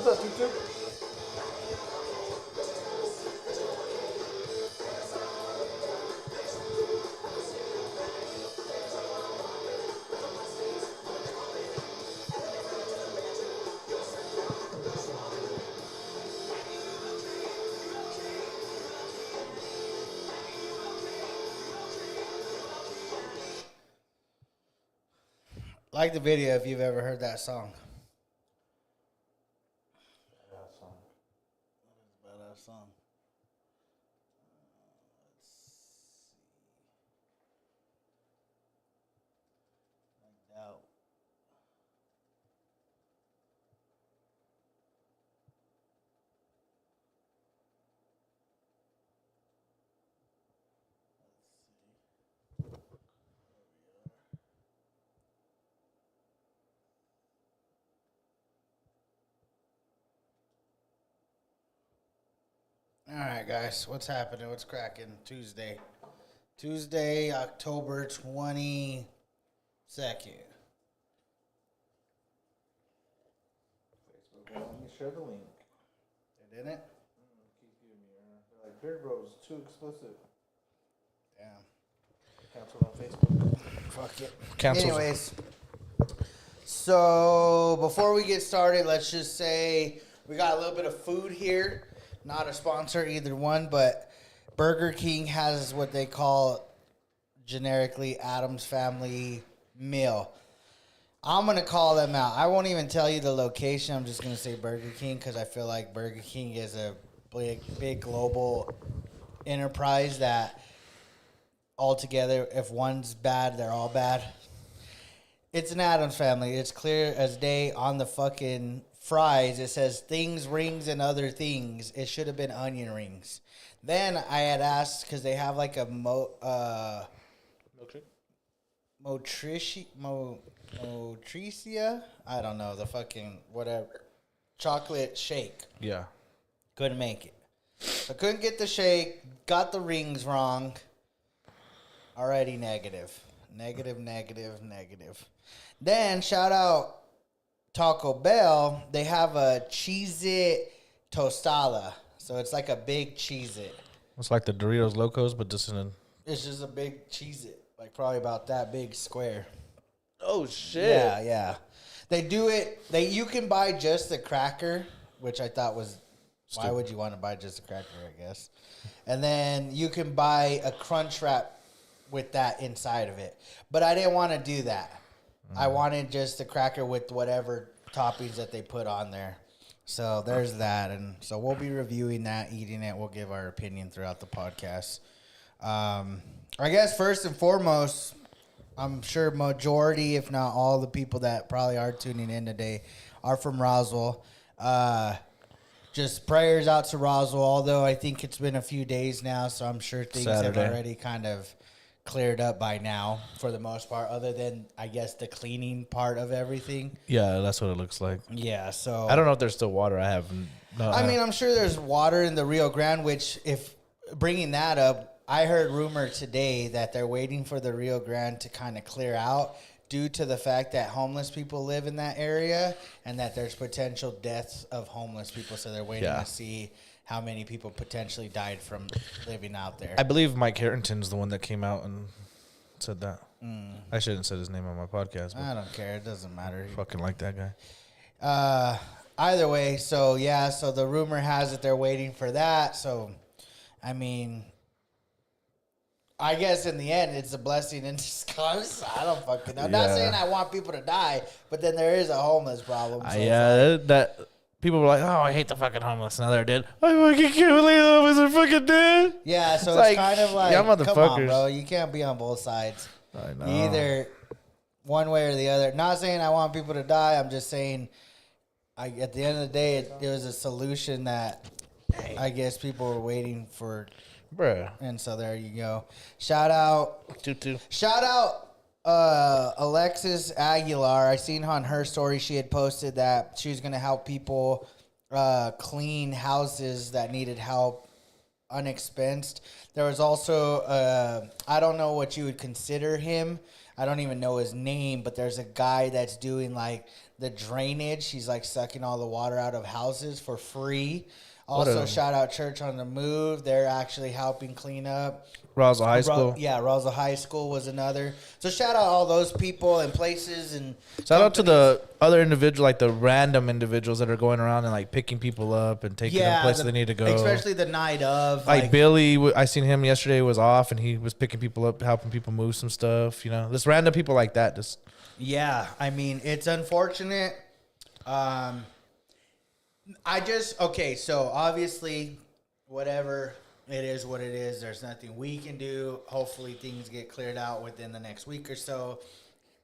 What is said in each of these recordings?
What's up, Tutu? Like the video if you've ever heard that song. Badass song. Let's see. I doubt. All right, guys. What's happening? What's cracking? Tuesday, October 22nd. Facebook, let me share the link. They didn't? Keep giving me error. They're like, Beard Bros, too explicit. Damn. Canceled on Facebook. Fuck it. Canceled. Anyways, so before we get started, let's just say we got a little bit of food here. Not a sponsor, either one, but Burger King has what they call generically Adam's Family Meal. I'm going to call them out. I won't even tell you the location. I'm just going to say Burger King because I feel like Burger King is a big global enterprise that altogether, if one's bad, they're all bad. It's an Adams Family. It's clear as day on the fucking fries. It says things, rings, and other things. It should have been onion rings. Then I had asked because they have like a Motricia. I don't know the fucking whatever chocolate shake. Yeah. Couldn't make it. So couldn't get the shake. Got the rings wrong. Already negative. Then shout out Taco Bell. They have a Cheez-It Tostada. So it's like a big Cheez-It. It's like the Doritos Locos, but just in a... It's just a big Cheez-It. Like probably about that big square. Oh, shit. Yeah. They do it. You can buy just the cracker, which I thought was... Stupid. Why would you want to buy just a cracker, I guess? And then you can buy a Crunch Wrap with that inside of it. But I didn't want to do that. I wanted just the cracker with whatever toppings that they put on there. So there's that. And so we'll be reviewing that, eating it. We'll give our opinion throughout the podcast. I guess first and foremost, I'm sure majority, if not all the people that probably are tuning in today are from Roswell. Just prayers out to Roswell, although I think it's been a few days now, so I'm sure things have already kind of cleared up by now for the most part, other than, I guess, the cleaning part of everything. Yeah, that's what it looks like. Yeah, so... I don't know if there's still water. I haven't... No, I mean, I'm sure there's water in the Rio Grande, which, if bringing that up, I heard rumor today that they're waiting for the Rio Grande to kind of clear out due to the fact that homeless people live in that area and that there's potential deaths of homeless people. So they're waiting to see how many people potentially died from living out there. I believe Mike Harrington's the one that came out and said that. I shouldn't say his name on my podcast. But I don't care. It doesn't matter. Fucking like that guy. Either way, so the rumor has it they're waiting for that. So, I mean... I guess in the end, it's a blessing in disguise. I don't fucking know. I'm not saying I want people to die, but then there is a homeless problem. So that people were like, "Oh, I hate the fucking homeless." Now they're dead. I fucking can't believe the homeless are fucking dead. Yeah, so it's kind of like, motherfuckers. Come on, bro. You can't be on both sides. I know. Either one way or the other. Not saying I want people to die. I'm just saying, at the end of the day, it was a solution that I guess people were waiting for. Bruh. And so there you go. Shout out. Tutu. Shout out Alexis Aguilar. I seen on her story she had posted that she was going to help people clean houses that needed help unexpensed. There was also, I don't know what you would consider him. I don't even know his name, but there's a guy that's doing like the drainage. He's like sucking all the water out of houses for free. Also, shout out Church on the Move. They're actually helping clean up. Roswell High School. Roswell High School was another. So shout out all those people and places and shout out to the other individual, like the random individuals that are going around and like picking people up and taking them places they need to go. Especially the night of. Like Billy, I seen him yesterday, was off and he was picking people up, helping people move some stuff. You know, just random people like that. Just I mean, it's unfortunate. So obviously, whatever it is, what it is, there's nothing we can do. Hopefully, things get cleared out within the next week or so.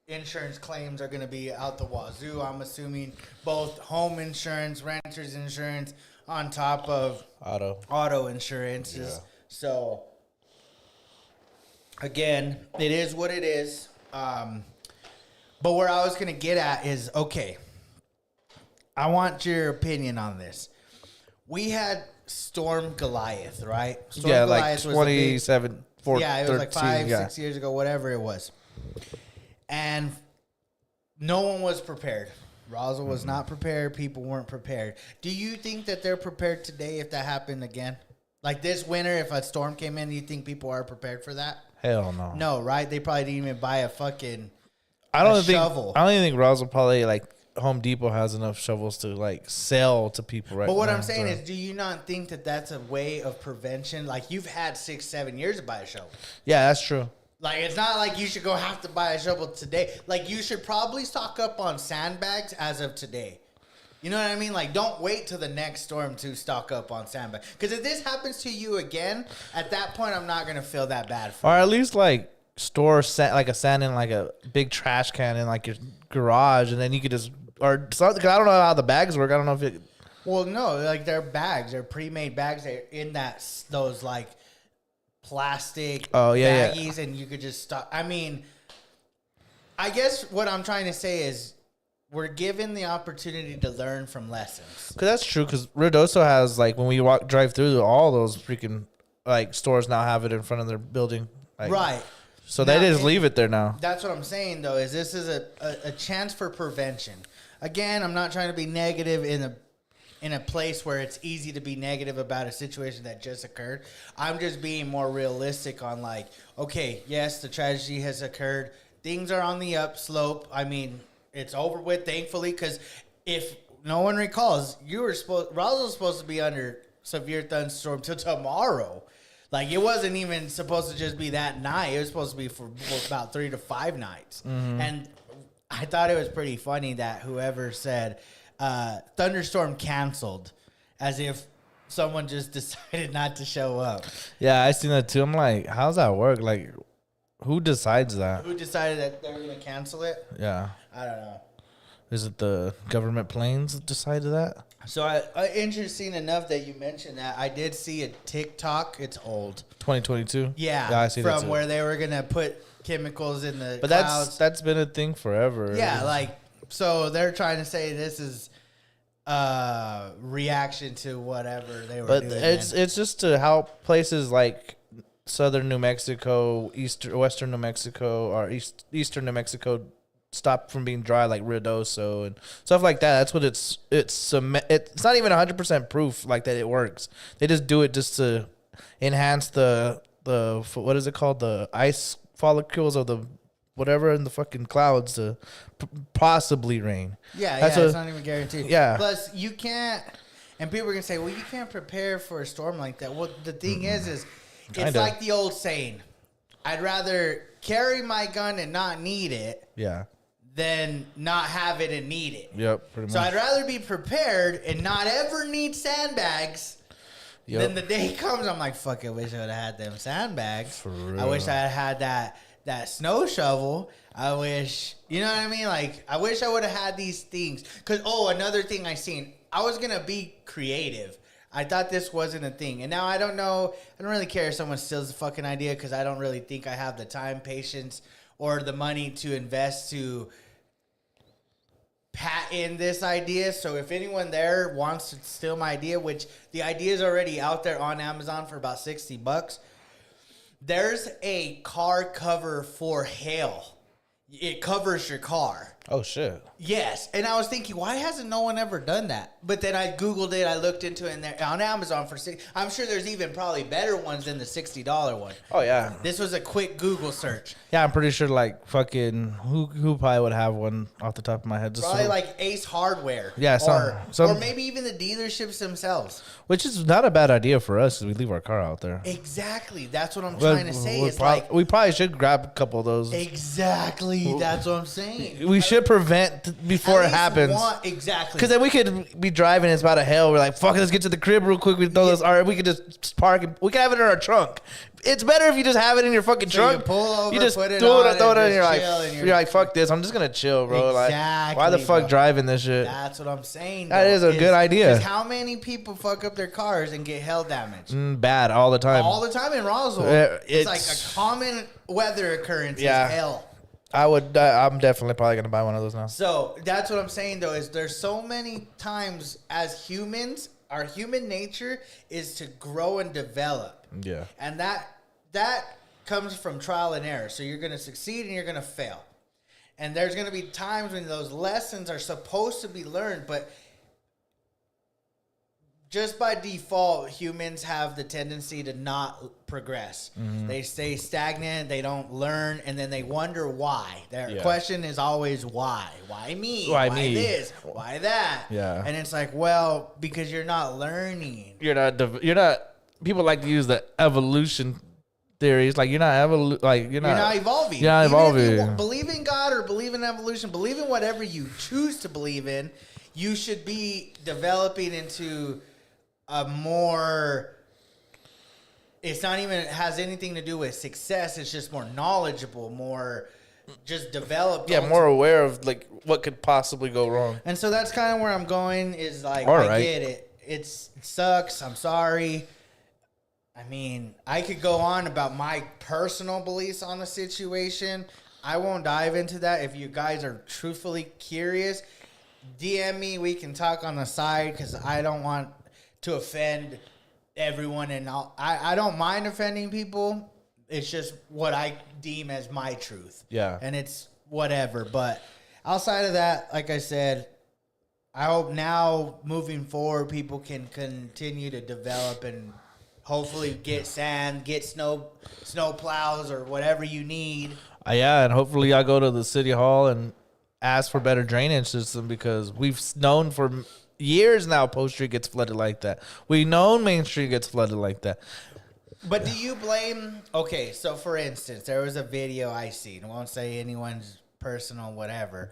Insurance claims are going to be out the wazoo. I'm assuming both home insurance, renter's insurance, on top of auto insurances. Yeah. So, again, it is what it is. But where I was going to get at is, okay, I want your opinion on this. We had Storm Goliath, right? Storm Goliath like 27, 14. Yeah, it was like 5-6 years ago, whatever it was. And no one was prepared. Roswell was not prepared. People weren't prepared. Do you think that they're prepared today if that happened again? Like this winter, if a storm came in, do you think people are prepared for that? Hell no. No, right? They probably didn't even buy a fucking shovel. I don't even think Roswell probably like Home Depot has enough shovels to like sell to people right now. But what I'm saying is, do you not think that that's a way of prevention? Like you've had 6-7 years to buy a shovel. Yeah, that's true. Like it's not like you should go have to buy a shovel today. Like you should probably stock up on sandbags as of today. You know what I mean? Like don't wait till the next storm to stock up on sandbags. Because if this happens to you again, at that point I'm not gonna feel that bad for you. Or at least like store like a sand in like a big trash can in like your garage, and then you could just. Or something, cause I don't know how the bags work. I don't know if it. Well, no, like they're bags. They're pre-made bags. They're in those like plastic baggies, and you could just stop. I mean, I guess what I'm trying to say is we're given the opportunity to learn from lessons. Cause that's true. Cause Ruidoso has like when we drive through all those freaking like stores now have it in front of their building. Like, right. So now, they just leave it there now. That's what I'm saying though. Is this is a chance for prevention. Again, I'm not trying to be negative in a place where it's easy to be negative about a situation that just occurred. I'm just being more realistic on like, okay, yes, the tragedy has occurred. Things are on the upslope. I mean, it's over with, thankfully, because if no one recalls, Roswell was supposed to be under severe thunderstorm till tomorrow. Like, it wasn't even supposed to just be that night. It was supposed to be for about 3 to 5 nights. Mm-hmm. And I thought it was pretty funny that whoever said thunderstorm canceled, as if someone just decided not to show up. Yeah, I seen that too. I'm like, how's that work? Like, who decides that? Who decided that they're going to cancel it? Yeah. I don't know. Is it the government planes that decided that? So, interesting enough that you mentioned that, I did see a TikTok. It's old. 2022? Yeah, I see that too. From where they were going to put chemicals in the but clouds. That's been a thing forever. Yeah, like, so they're trying to say this is reaction to whatever they were doing. But it's just to help places like southern New Mexico, western New Mexico, or eastern New Mexico stop from being dry, like Ruidoso and stuff like that. That's what it's not even 100% proof like that it works. They just do it just to enhance the what is it called, the ice follicles of the whatever in the fucking clouds to possibly rain. Yeah, it's not even guaranteed. Yeah. Plus, you can't, and people are gonna say, well, you can't prepare for a storm like that. Well, the thing is it's like the old saying, I'd rather carry my gun and not need it. Yeah. Than not have it and need it. Yep, pretty much. So I'd rather be prepared and not ever need sandbags. Yep. Then the day comes, I'm like, fuck, I wish I would have had them sandbags. For real. I wish I had that snow shovel. I wish, you know what I mean? Like, I wish I would have had these things. Because, another thing I seen, I was going to be creative. I thought this wasn't a thing. And now I don't know. I don't really care if someone steals the fucking idea because I don't really think I have the time, patience, or the money to invest to patent this idea. So if anyone there wants to steal my idea, which the idea is already out there on Amazon for about $60, there's a car cover for hail. it covers your car. Oh shit. Yes, and I was thinking, why hasn't no one ever done that? But then I Googled it, I looked into it, and there, on Amazon for I'm sure there's even probably better ones than the $60 one. Oh yeah. This was a quick Google search. Yeah, I'm pretty sure like fucking who probably would have one off the top of my head. Just Probably like Ace Hardware. Yeah, or maybe even the dealerships themselves. which is not a bad idea for us because we leave our car out there. Exactly. That's what I'm trying to say. It's like we probably should grab a couple of those. exactly. That's what I'm saying. We should prevent before it happens. Exactly. Because then we could be driving, it's about a hell. We're like, fuck it, let's get to the crib real quick. We throw those, or we could just park and we can have it in our trunk. It's better if you just have it in your fucking So trunk. you pull over, you just put it throw on, it, and and you're just like, chill, and you're like, fuck this. I'm just gonna chill, bro. Like, why the Exactly, fuck bro. driving this shit? That's what I'm saying. That though, is a good idea. 'cause how many people fuck up their cars and get hail damage? Bad all the time. All the time in Roswell. It's like a common weather occurrence. Yeah. Is hell. I'm definitely probably gonna buy one of those now. So that's what I'm saying though, is there's so many times as humans, our human nature is to grow and develop. Yeah. And that comes from trial and error. So you're gonna succeed and you're gonna fail. And there's gonna be times when those lessons are supposed to be learned, but just by default, humans have the tendency to not progress. They stay stagnant, they don't learn, and then they wonder why. Their question is always why. Why me? Why me? This? Why that? Yeah. And it's like, well, because you're not learning. You're not. People like to use the evolution theories. Like you're not you're not evolving. You're not Even if you evolving. believe in God or believe in evolution, believe in whatever you choose to believe in, you should be developing into a more, it's not even has anything to do with success. It's just more knowledgeable, more just developed. Yeah, more aware of like what could possibly go wrong. And so that's kind of where I'm going is like, All I right. get it. It sucks. I'm sorry. I mean, I could go on about my personal beliefs on the situation. I won't dive into that. If you guys are truthfully curious, DM me. We can talk on the side because I don't want to offend everyone. And I don't mind offending people. It's just what I deem as my truth. Yeah. And it's whatever. But outside of that, like I said, I hope now moving forward, people can continue to develop and hopefully get sand, get snow plows or whatever you need. Yeah, and hopefully I go to the city hall and ask for better drainage system because we've known for years now Post Street gets flooded like that. We've known Main Street gets flooded like that. But do you blame? Okay, so for instance, there was a video I seen. I won't say anyone's personal, whatever.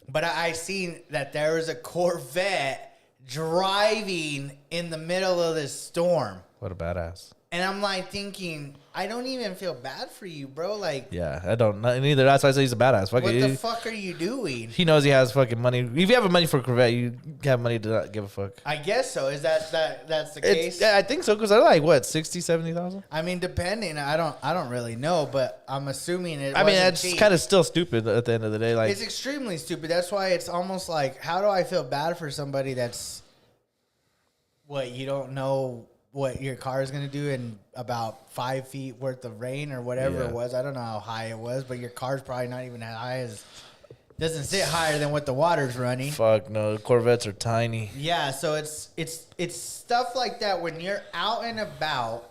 But I seen that there was a Corvette driving in the middle of this storm. What a badass. And I'm like thinking, I don't even feel bad for you, bro. Like, Yeah, I don't neither. That's why I say he's a badass. Fuck what it. the fuck are you doing? He knows he has fucking money. If you have money for a Corvette, you have money to not give a fuck. I guess so. Is that's the case? Yeah, I think so because they're like what 60, 70,000. I mean, depending. I don't really know, but I'm assuming it. I mean, wasn't that's cheap. kind of still stupid at the end of the day. Like, It's extremely stupid. That's why it's almost like, how do I feel bad for somebody that's what you don't know what your car is going to do in about 5 feet worth of rain or whatever Yeah. it was. I don't know how high it was, but your car's probably not even as high as, doesn't sit higher than what the water's running. fuck no, Corvettes are tiny. Yeah, so it's stuff like that when you're out and about.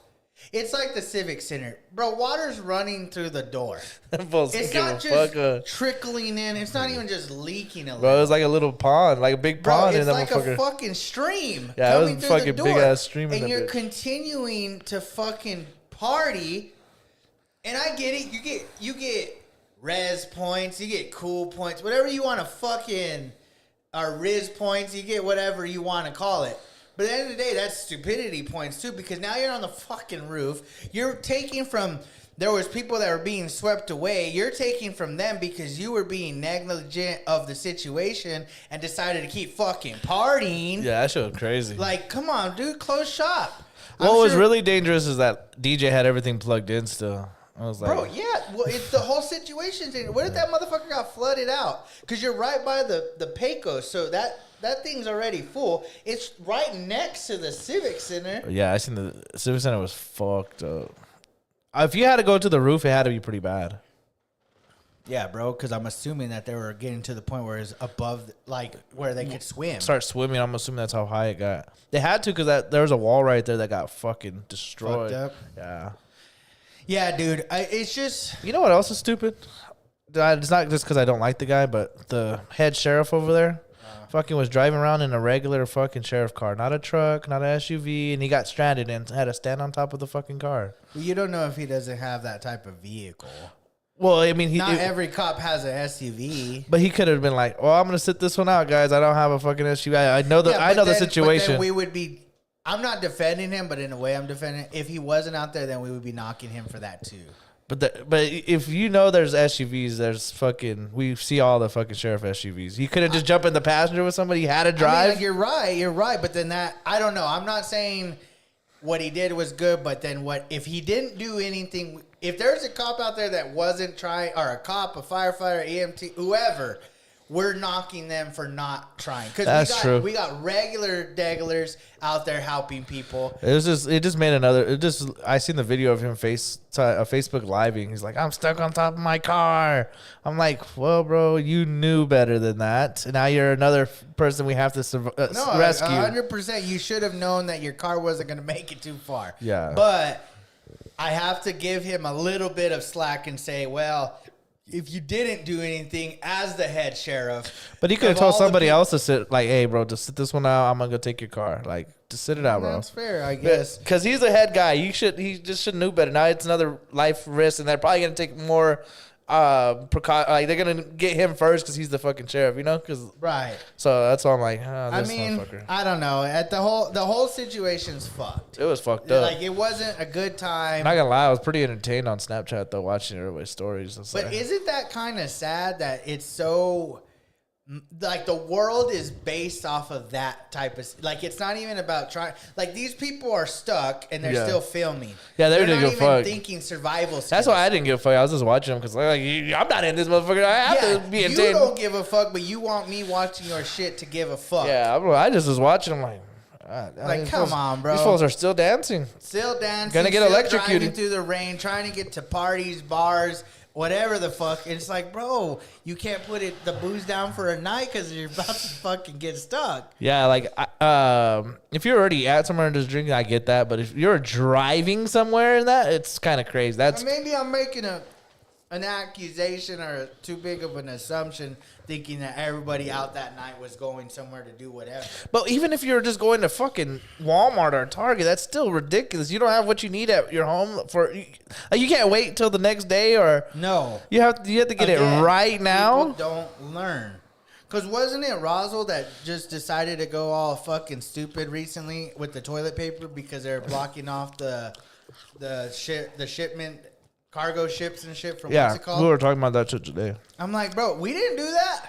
It's like the Civic Center. Bro, water's running through the door. It's not just trickling in. It's not even just leaking a little. Bro, it was like a little pond, like a big Bro, pond. it's in like that a motherfucker. fucking stream. Yeah, it was coming a through the fucking door. big-ass stream in And that you're bitch. continuing to fucking party. And I get it. You get res points. You get cool points. Whatever you want to fucking... Or Riz points. You get whatever you want to call it. But at the end of the day, that's stupidity points too, because now you're on the fucking roof. You're taking from, there was people that were being swept away. You're taking from them because you were being negligent of the situation and decided to keep fucking partying. Yeah, that shit was crazy. Like, come on, dude, close shop. What was really dangerous is that DJ had everything plugged in still. I was like, Bro, yeah, well, it's the whole situation. What if that motherfucker got flooded out? Because you're right by the Pecos, so that thing's already full. It's right next to the Civic Center. yeah, I seen the Civic Center was fucked up. If you had to go to the roof, it had to be pretty bad. Yeah, bro, because I'm assuming that they were getting to the point where it's above, like, where they could swim. Start swimming. I'm assuming that's how high it got. They had to because there was a wall right there that got fucking destroyed. Fucked up. Yeah. Yeah, dude. It's just... You know what else is stupid? It's not just because I don't like the guy, but the head sheriff over there fucking was driving around in a regular fucking sheriff car. Not a truck, not an SUV, and he got stranded and had to stand on top of the fucking car. Well, you don't know if he doesn't have that type of vehicle. Well, I mean, Not every cop has an SUV. But he could have been like, "Well, I'm gonna sit this one out, guys. I don't have a fucking SUV. I know the the situation." But then we would be. I'm not defending him, but in a way, I'm defending. If he wasn't out there, then we would be knocking him for that too. But if you know there's SUVs, there's fucking we see all the fucking sheriff SUVs. You couldn't just jump in the passenger with somebody. You had to drive. I mean, like, you're right. But then I don't know. I'm not saying what he did was good, but then what if he didn't do anything? If there's a cop out there that wasn't trying, or a cop, a firefighter, EMT, whoever, we're knocking them for not trying. That's true. We got regular degglers out there helping people. I seen the video of him Facebook living. He's like, "I'm stuck on top of my car." I'm like, "Well, bro, you knew better than that. And now you're another person we have to rescue." 100%. You should have known that your car wasn't going to make it too far. Yeah. But I have to give him a little bit of slack and say, well, if you didn't do anything as the head sheriff. But he could have told somebody else to sit, like, "Hey, bro, just sit this one out. I'm going to go take your car." Like, just sit it out, bro. That's fair, I guess. Because he's the head guy. He just should know better. Now it's another life risk, and they're probably going to take more like, they're going to get him first because he's the fucking sheriff, you know? Right. So that's all I'm like, this motherfucker. I don't know. The whole situation's fucked. It was fucked up. Like, it wasn't a good time. Not gonna lie, I was pretty entertained on Snapchat though, watching everybody's stories. But isn't that kind of sad that it's so, like, the world is based off of that type of, like, it's not even about trying, like, these people are stuck and they're still filming. Yeah, they're not even even thinking survival skills. That's why I didn't give a fuck. I was just watching them because, like, I'm not in this motherfucker. I have to be entertained. You don't give a fuck, but you want me watching your shit to give a fuck. Yeah, I just was watching them like, come on, bro. These fools are still dancing. Still dancing. Gonna get electrocuted. Driving through the rain, trying to get to parties, bars, whatever the fuck. It's like, bro, you can't put the booze down for a night because you're about to fucking get stuck. Yeah, like, if you're already at somewhere and just drinking, I get that. But if you're driving somewhere in that, it's kind of crazy. Maybe I'm making an accusation or too big of an assumption, thinking that everybody out that night was going somewhere to do whatever. But even if you're just going to fucking Walmart or Target, that's still ridiculous. You don't have what you need at your home you can't wait till the next day, or no. You have to get it right now. People don't learn. Because wasn't it Roswell that just decided to go all fucking stupid recently with the toilet paper because they're blocking off the shipment, cargo ships and shit from what's it called? We were talking about that shit today. I'm like, bro, we didn't do that.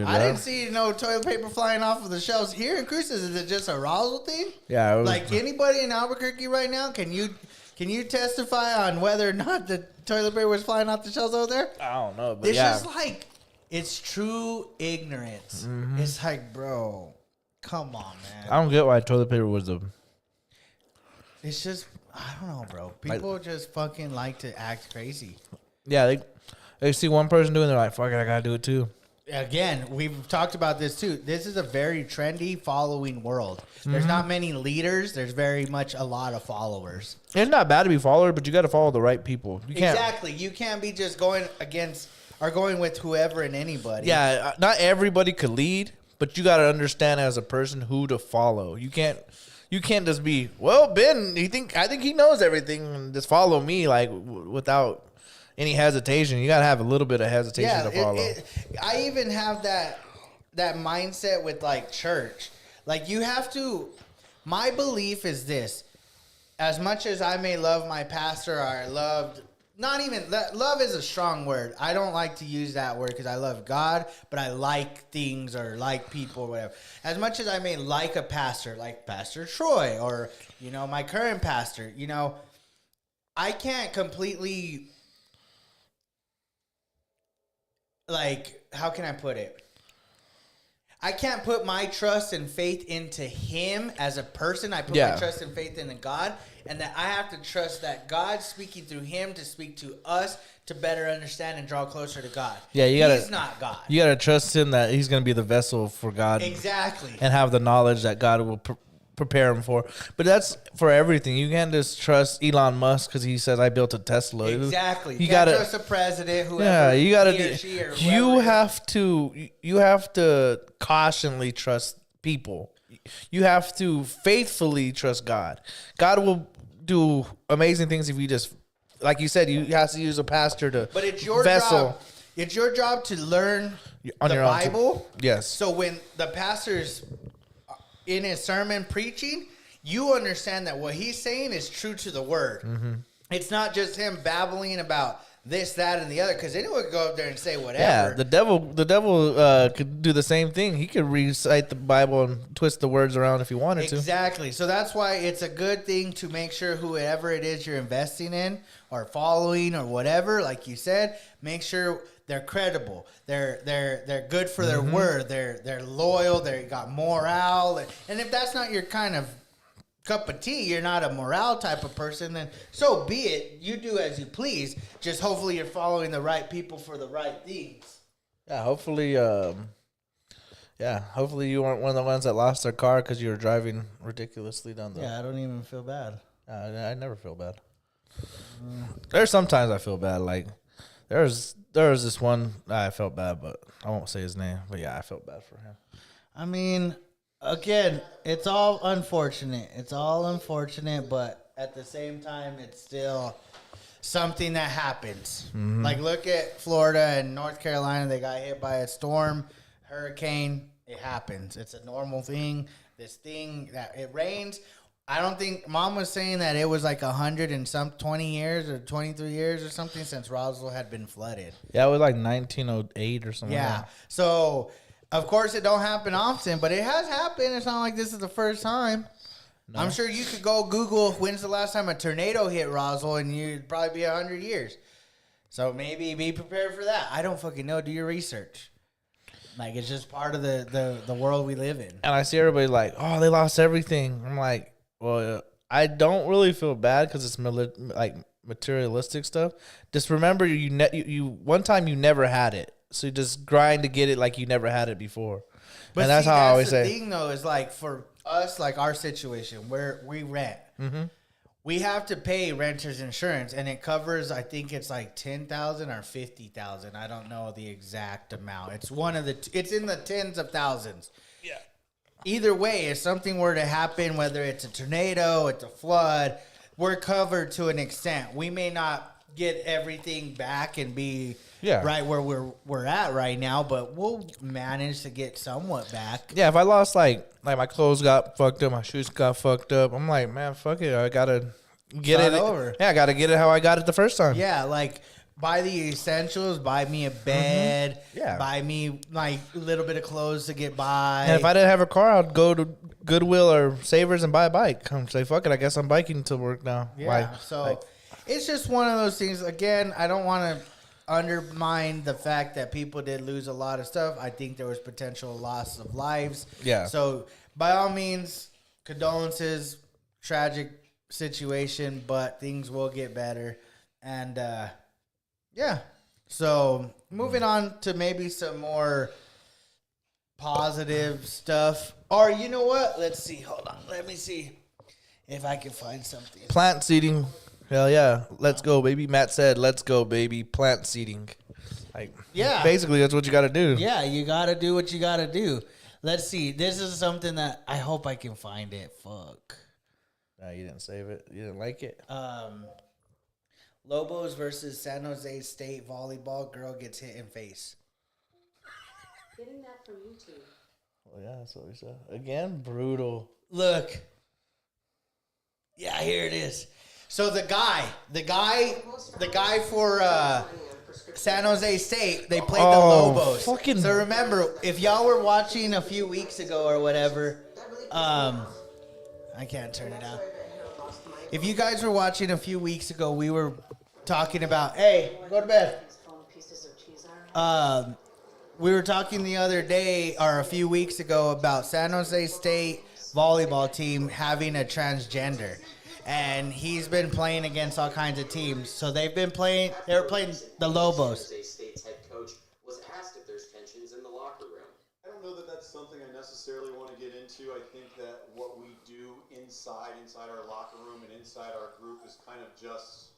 I didn't see no toilet paper flying off of the shelves here in Cruces. Is it just a Roswell thing? Yeah. Like, anybody in Albuquerque right now, can you testify on whether or not the toilet paper was flying off the shelves over there? I don't know, but it's just like, it's true ignorance. Mm-hmm. It's like, bro, come on, man. I don't get why toilet paper was It's just, I don't know, bro. People just fucking like to act crazy. Yeah, they see one person doing it, they're like, fuck it, I gotta do it too. Again, we've talked about this too. This is a very trendy following world. There's not many leaders. There's very much a lot of followers. It's not bad to be follower, but you got to follow the right people. Exactly. You can't be just going against or going with whoever and anybody. Yeah, not everybody could lead, but you got to understand as a person who to follow. You can't just be, well, Ben, I think he knows everything and just follow me like without any hesitation. You got to have a little bit of hesitation to follow. I even have that mindset with, like, church. Like, you have to, my belief is this: as much as I may love my pastor, or I loved, not even, love is a strong word. I don't like to use that word because I love God, but I like things or like people or whatever. As much as I may like a pastor, like Pastor Troy, or, my current pastor, I can't completely, like, how can I put it? I can't put my trust and faith into him as a person. I put Yeah. my trust and faith into God, and that I have to trust that God's speaking through him to speak to us to better understand and draw closer to God. Yeah, you gotta- He's not God. You gotta trust him that he's gonna be the vessel for God, Exactly. and have the knowledge that God will prepare him for. But that's for everything. You can't just trust Elon Musk because he says I built a Tesla. Exactly. You Can't gotta trust a president, whoever. Yeah, you gotta. he or she or You whoever. have to cautionally trust people. You have to faithfully trust God. God will do amazing things if you just, like you said, you have to use a pastor to. But it's your vessel job. It's your job to learn on the your own. Bible. Yes. So when the pastor's in his sermon preaching, you understand that what he's saying is true to the word. Mm-hmm. It's not just him babbling about this, that, and the other. Because anyone could go up there and say Yeah, whatever. the devil could do the same thing. He could recite the Bible and twist the words around if he wanted to. Exactly. So that's why it's a good thing to make sure whoever it is you're investing in or following or whatever, like you said, make sure they're credible. They're good for their word. They're loyal. They got morale. And if that's not your kind of cup of tea, you're not a morale type of person, then so be it. You do as you please. Just hopefully you're following the right people for the right things. Yeah, hopefully. Hopefully you weren't one of the ones that lost their car because you were driving ridiculously down the. Yeah, I don't even feel bad. I never feel bad. There's sometimes I feel bad. Like there was this one I felt bad, but I won't say his name. But yeah, I felt bad for him. I mean, again, it's all unfortunate. It's all unfortunate, but at the same time, it's still something that happens. Like, look at Florida and North Carolina. They got hit by a storm, hurricane. It happens. It's a normal thing. This thing that it rains. I don't think Mom was saying that it was like 20 years or 23 years or something since Roswell had been flooded. Yeah, it was like 1908 or something. Yeah. Like that. So, of course, it don't happen often, but it has happened. It's not like this is the first time. No. I'm sure you could go Google when's the last time a tornado hit Roswell, and you'd probably be 100 years. So maybe be prepared for that. I don't fucking know. Do your research. Like, it's just part of the world we live in. And I see everybody like, oh, they lost everything. I'm like, well, I don't really feel bad because it's like materialistic stuff. Just remember, you one time you never had it, so you just grind to get it like you never had it before. But and that's how I always the say. thing, though, is like for us, like our situation where we rent, we have to pay renter's insurance, and it covers. I think it's like 10,000 or 50,000. I don't know the exact amount. It's one of the. It's in the tens of thousands. Yeah. Either way, if something were to happen, whether it's a tornado, it's a flood, we're covered to an extent. We may not get everything back and be right where we're at right now, but we'll manage to get somewhat back. Yeah, if I lost like my clothes got fucked up, my shoes got fucked up, I'm like, man, fuck it, I gotta get Start it over. Yeah, I gotta get it how I got it the first time. Yeah, like buy the essentials, buy me a bed, Yeah. buy me like a little bit of clothes to get by. And if I didn't have a car, I'd go to Goodwill or Savers and buy a bike. Come say, fuck it, I guess I'm biking until work now. Yeah, it's just one of those things. Again, I don't want to undermine the fact that people did lose a lot of stuff. I think there was potential loss of lives. Yeah. So by all means, condolences, tragic situation, but things will get better. And yeah. So moving on to maybe some more positive stuff. Or you know what? Let's see. Hold on. Let me see if I can find something. Plant seeding. Hell yeah. Let's go, baby. Matt said, let's go, baby. Plant seeding. Like, Yeah. basically, that's what you got to do. Yeah, you got to do what you got to do. Let's see. This is something that I hope I can find it. Fuck. No, you didn't save it. You didn't like it? Lobos versus San Jose State volleyball. Girl gets hit in face. Getting that from YouTube. Well, yeah, that's what we said. Again, brutal. Look. Yeah, here it is. So the guy for San Jose State, they played the Lobos. Fucking. So remember, if y'all were watching a few weeks ago or whatever, I can't turn it out. If you guys were watching a few weeks ago, we were talking about, hey, go to bed. we were talking the other day or a few weeks ago about San Jose State volleyball team having a transgender. And he's been playing against all kinds of teams. So they were playing the Lobos. San Jose State's head coach was asked if there's tensions in the locker room. I don't know that that's something I necessarily want to get into. I think that what we do inside our locker room and inside our group is kind of just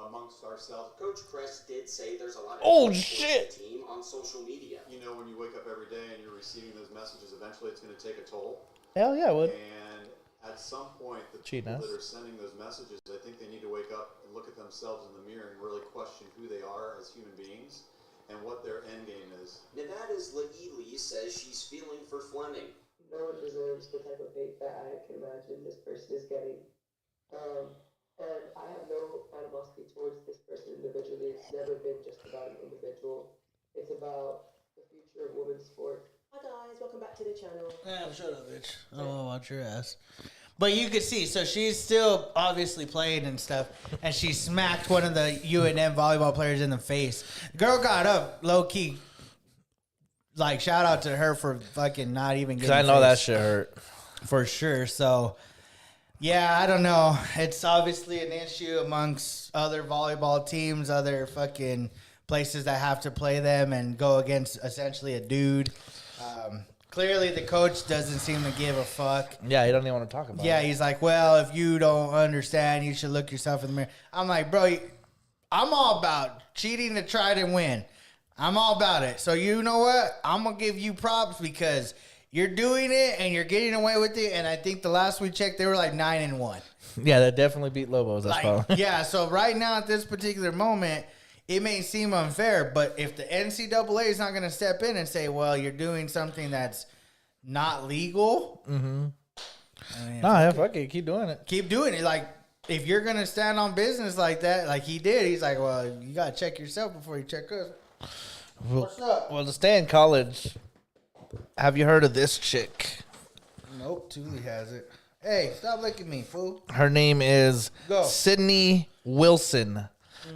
amongst ourselves. Coach Kress did say there's a lot of Oh, attention shit. for the team on social media. You know, when you wake up every day and you're receiving those messages, eventually it's going to take a toll. Hell yeah, I would. And at some point, the Cheat people us. that are sending those messages, I think they need to wake up and look at themselves in the mirror and really question who they are as human beings and what their end game is. Nevada's Le'Ili says she's feeling for Fleming. No one deserves the type of hate that I can imagine this person is getting. And I have no animosity towards this person individually. It's never been just about an individual. It's about the future of women's sport. Hi guys, welcome back to the channel. Shut up, bitch. Oh, watch your ass. But you could see, so she's still obviously playing and stuff, and she smacked one of the UNM volleyball players in the face. The girl got up, low key. Like, shout out to her for fucking not even getting. Because I know that faced. shit hurt. For sure. So, yeah, I don't know. It's obviously an issue amongst other volleyball teams, other fucking places that have to play them and go against essentially a dude. Clearly, the coach doesn't seem to give a fuck. Yeah, he doesn't even want to talk about Yeah, it. he's like, well, if you don't understand, you should look yourself in the mirror. I'm like, bro, I'm all about cheating to try to win. I'm all about it. So you know what? I'm going to give you props because you're doing it and you're getting away with it. And I think the last we checked, they were like 9-1. Yeah, that definitely beat Lobos. That's Like, probably. yeah, so right now at this particular moment, it may seem unfair, but if the NCAA is not going to step in and say, well, you're doing something that's not legal, I mean, Nah, yeah, fuck it. Keep doing it. keep doing it. Like, if you're going to stand on business like that, like he did, he's like, well, you got to check yourself before you check us. What's up? Well, to stay in college, have you heard of this chick? Nope, Thule has it. Hey, stop licking me, fool. Her name is Go. Sydney Wilson.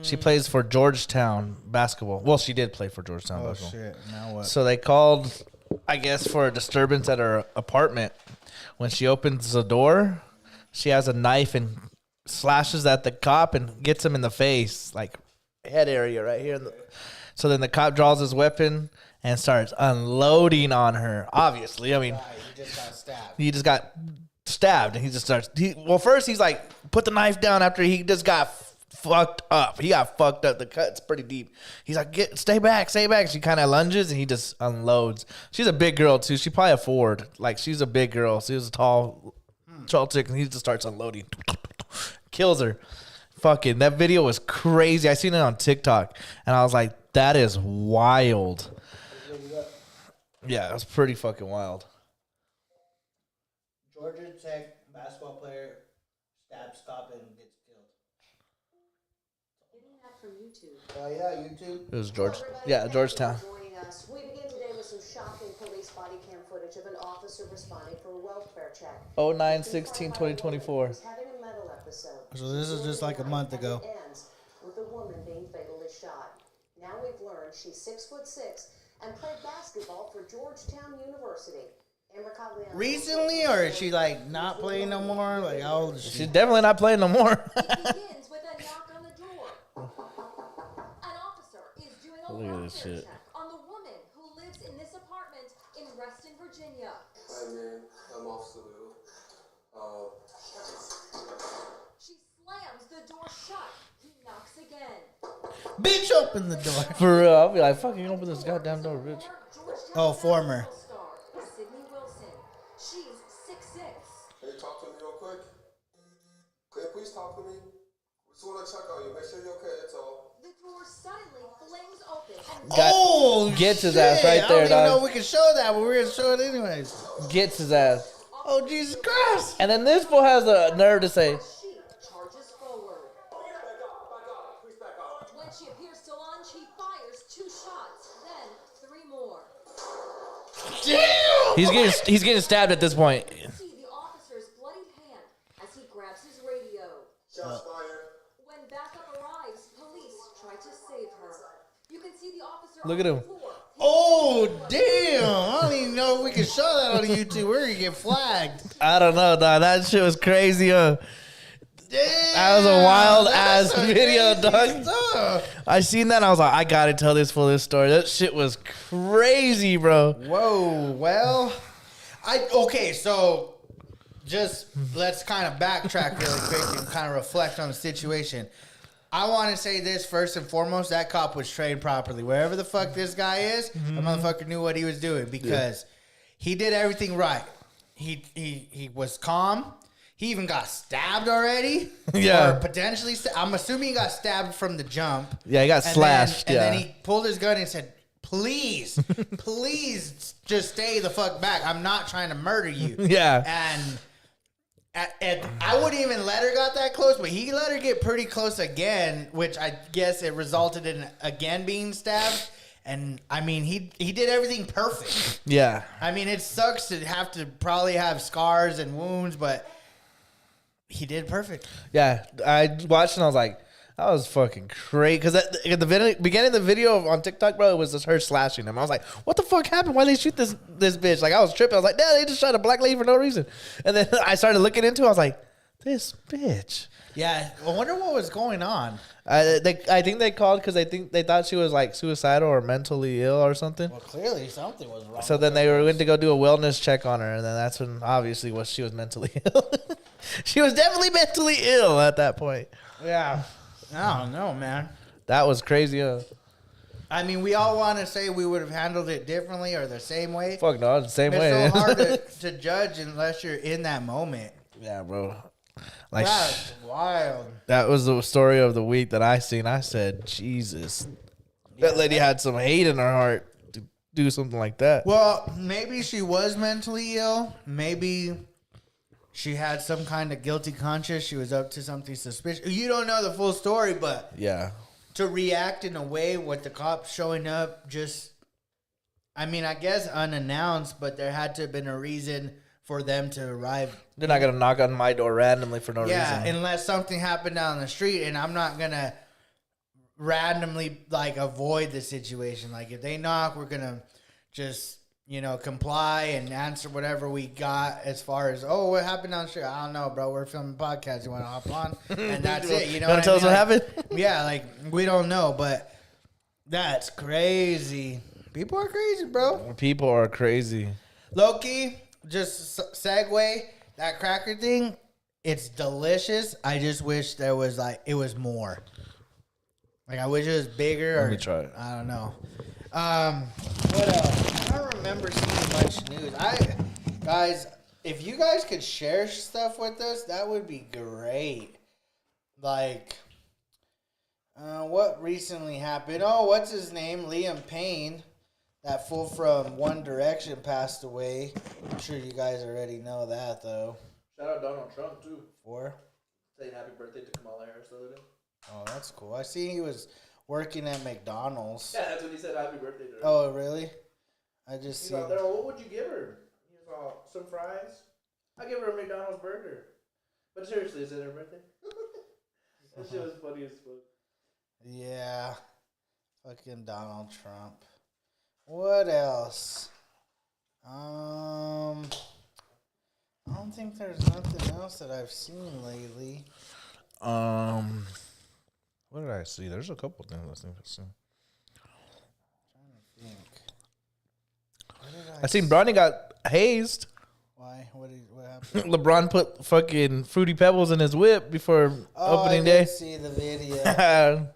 She plays for Georgetown basketball. Well, she did play for Georgetown Oh, basketball. shit. Now what? So they called, I guess, for a disturbance at her apartment. When she opens the door, she has a knife and slashes at the cop and gets him in the face, like head area right here. So then the cop draws his weapon and starts unloading on her. Obviously, I mean, He just got stabbed. he just got stabbed and he just starts. Well, first he's like, put the knife down after he just got fucked up. He got fucked up. The cut's pretty deep. He's like, stay back, stay back. She kind of lunges and he just unloads. She's a big girl too. She probably afford. Like, she's a big girl. She was a tall chick and he just starts unloading. Kills her. Fucking, that video was crazy. I seen it on TikTok and I was like, that is wild. Yeah, it was pretty fucking wild. Georgia Tech basketball player stabs cop and gets killed. Getting that from YouTube. Oh, yeah, YouTube. It was Hello, George. everybody. Yeah, Thank Georgetown. you for joining us. We begin today with some shocking police body cam footage of an officer responding for a welfare check. 09/16/2024. He's having a mental episode. So this is just like a month ago. It ends with a woman being fatally shot. Now we've learned she's 6'6" and played basketball for Georgetown University. Amber Cogliano- Recently, or is she like not playing no more? Like, how old is she? She's definitely not playing no more. It begins with a knock on the door. An officer is doing a Look at this welfare shit. check on the woman who lives in this apartment in Reston, Virginia. Hi, man. I'm Officer Lou. She slams the door shut. He knocks again. Bitch, open the door. For real, I'll be like, fucking open this goddamn door, bitch. Oh, former. Star, Sydney Wilson. She's 6'6". Can you talk to me real quick? Can you please talk to me? Just want to check on you. Make sure you're okay, that's all. The door suddenly flings open and Oh, Gets his shit. ass right I there, don't even know dog. if we can show that, but we're going to show it anyways. Gets his ass. Oh, Jesus Christ. And then this fool has a nerve to say, she charges forward. Back up. Please back up. When she appears to lunge, he fires 2 shots, then 3 more. Damn. he's getting stabbed at this point. See the officer's bloodied hand as he grabs his radio. Shots fired. When backup arrives, police try to save her. You can see the officer Look on at the him. floor. Oh, damn. I don't even know if we can show that on YouTube. We're going to get flagged. I don't know, dog. That shit was crazy, Damn. That was a wild That's ass some video, crazy dog. stuff. I seen that. I was like, I gotta tell this full story. That shit was crazy, bro. Whoa, well, okay, so just let's kind of backtrack really quick and kind of reflect on the situation. I want to say this first and foremost, that cop was trained properly. Wherever the fuck this guy is, the motherfucker knew what he was doing because he did everything right. He was calm. He even got stabbed already. Yeah. Or potentially, I'm assuming he got stabbed from the jump. Yeah, he got slashed. And then he pulled his gun and said, please, please just stay the fuck back. I'm not trying to murder you. Yeah. And I wouldn't even let her got that close, but he let her get pretty close again, which I guess it resulted in again being stabbed. And I mean, he did everything perfect. Yeah. I mean, it sucks to have to probably have scars and wounds, but he did perfect. Yeah. I watched and I was like, that was fucking crazy. Because at the beginning of the video on TikTok, bro, it was just her slashing him. I was like, what the fuck happened? Why did they shoot this bitch? Like, I was tripping. I was like, nah, they just shot a black lady for no reason. And then I started looking into it. I was like, this bitch. Yeah, I wonder what was going on. I think they called because they thought she was like suicidal or mentally ill or something. Well, clearly something was wrong. So then they went to go do a wellness check on her, and then that's when obviously she was mentally ill. She was definitely mentally ill at that point. Yeah. I don't know, man. That was crazy. I mean, we all want to say we would have handled it differently or the same way. Fuck no, the same It's way. so hard to judge unless you're in that moment. Yeah, bro. Like That's wild. that was the story of the week that I seen. I said, Jesus, that lady had some hate in her heart to do something like that. Well, maybe she was mentally ill. Maybe she had some kind of guilty conscience. She was up to something suspicious. You don't know the full story, but Yeah, to react in a way with the cops showing up just, I mean, I guess unannounced, but there had to have been a reason for them to arrive. they're not gonna knock on my door randomly for no Yeah, reason. unless something happened down the street, and I'm not gonna randomly like avoid the situation. Like if they knock, we're gonna just comply and answer whatever we got as far as what happened down the street. I don't know, bro. We're filming a podcast. You want to hop on, and that's it. You know, Wanna tell us what happened? Yeah, like we don't know, but that's crazy. People are crazy, bro. People are crazy. Loki, just segue that cracker thing. It's delicious. I just wish there was it was more. Like I wish it was bigger. Let me try it. I don't know. What else? I don't remember seeing much news. Guys, if you guys could share stuff with us, that would be great. Like, what recently happened? Oh, what's his name? Liam Payne. That fool from One Direction passed away. I'm sure you guys already know that, though. Shout out Donald Trump too. Saying happy birthday to Kamala Harris the other day. Oh, that's cool. I see he was working at McDonald's. Yeah, that's when he said happy birthday to her. Oh, really? I just see. What would you give her? He was all, some fries. I give her a McDonald's burger. But seriously, is it her birthday? That shit was funny as fuck. Yeah. Fucking Donald Trump. What else? I don't think there's nothing else that I've seen lately. What did I see? There's a couple things I think I've seen. Think. What did I seen Bronny got hazed. Why? What happened? LeBron put fucking Fruity Pebbles in his whip before opening I day. did see the video.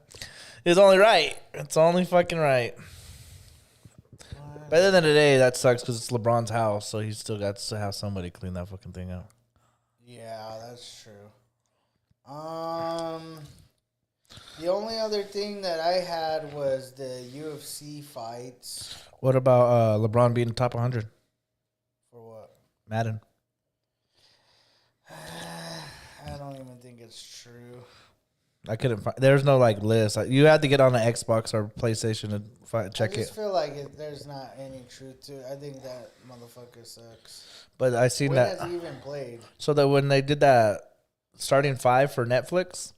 It's only right. It's only fucking right. But at the end of the day, that sucks because it's LeBron's house, so he's still got to have somebody clean that fucking thing out. Yeah, that's true. The only other thing that I had was the UFC fights. What about LeBron being top 100? For what? Madden. I don't even think it's true. I couldn't find. There's no list. You had to get on the Xbox or PlayStation to check I just it. feel like there's not any truth to it. I think that motherfucker sucks. But I seen When that. has he even played? So that when they did that starting 5 for Netflix,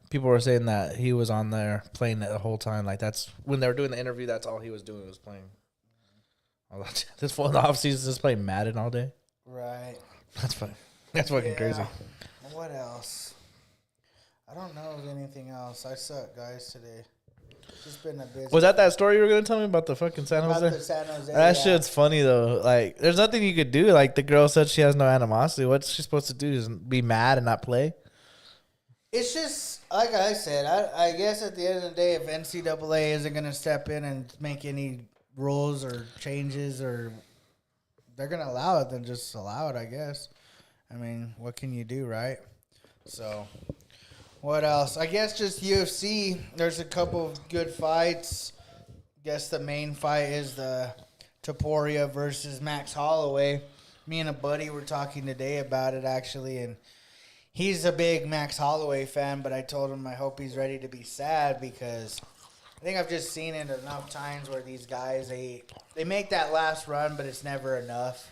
people were saying that he was on there playing it the whole time. Like that's when they were doing the interview. That's all he was doing was playing. This full in the off season just playing Madden all day. Right. That's funny. That's fucking crazy. What else? I don't know of anything else. I suck, guys, today. Just been a busy. Was that story you were gonna tell me about the fucking San about Jose? the San Jose? That yeah. shit's funny though. Like, there's nothing you could do. Like, the girl said she has no animosity. What's she supposed to do? Just be mad and not play? It's just like I said. I guess at the end of the day, if NCAA isn't gonna step in and make any rules or changes, or they're gonna allow it, then just allow it. I guess. I mean, what can you do, right? So. What else? I guess just UFC. There's a couple of good fights. Guess the main fight is the Topuria versus Max Holloway. Me and a buddy were talking today about it, actually, and he's a big Max Holloway fan, but I told him I hope he's ready to be sad because I think I've just seen it enough times where these guys, they make that last run, but it's never enough.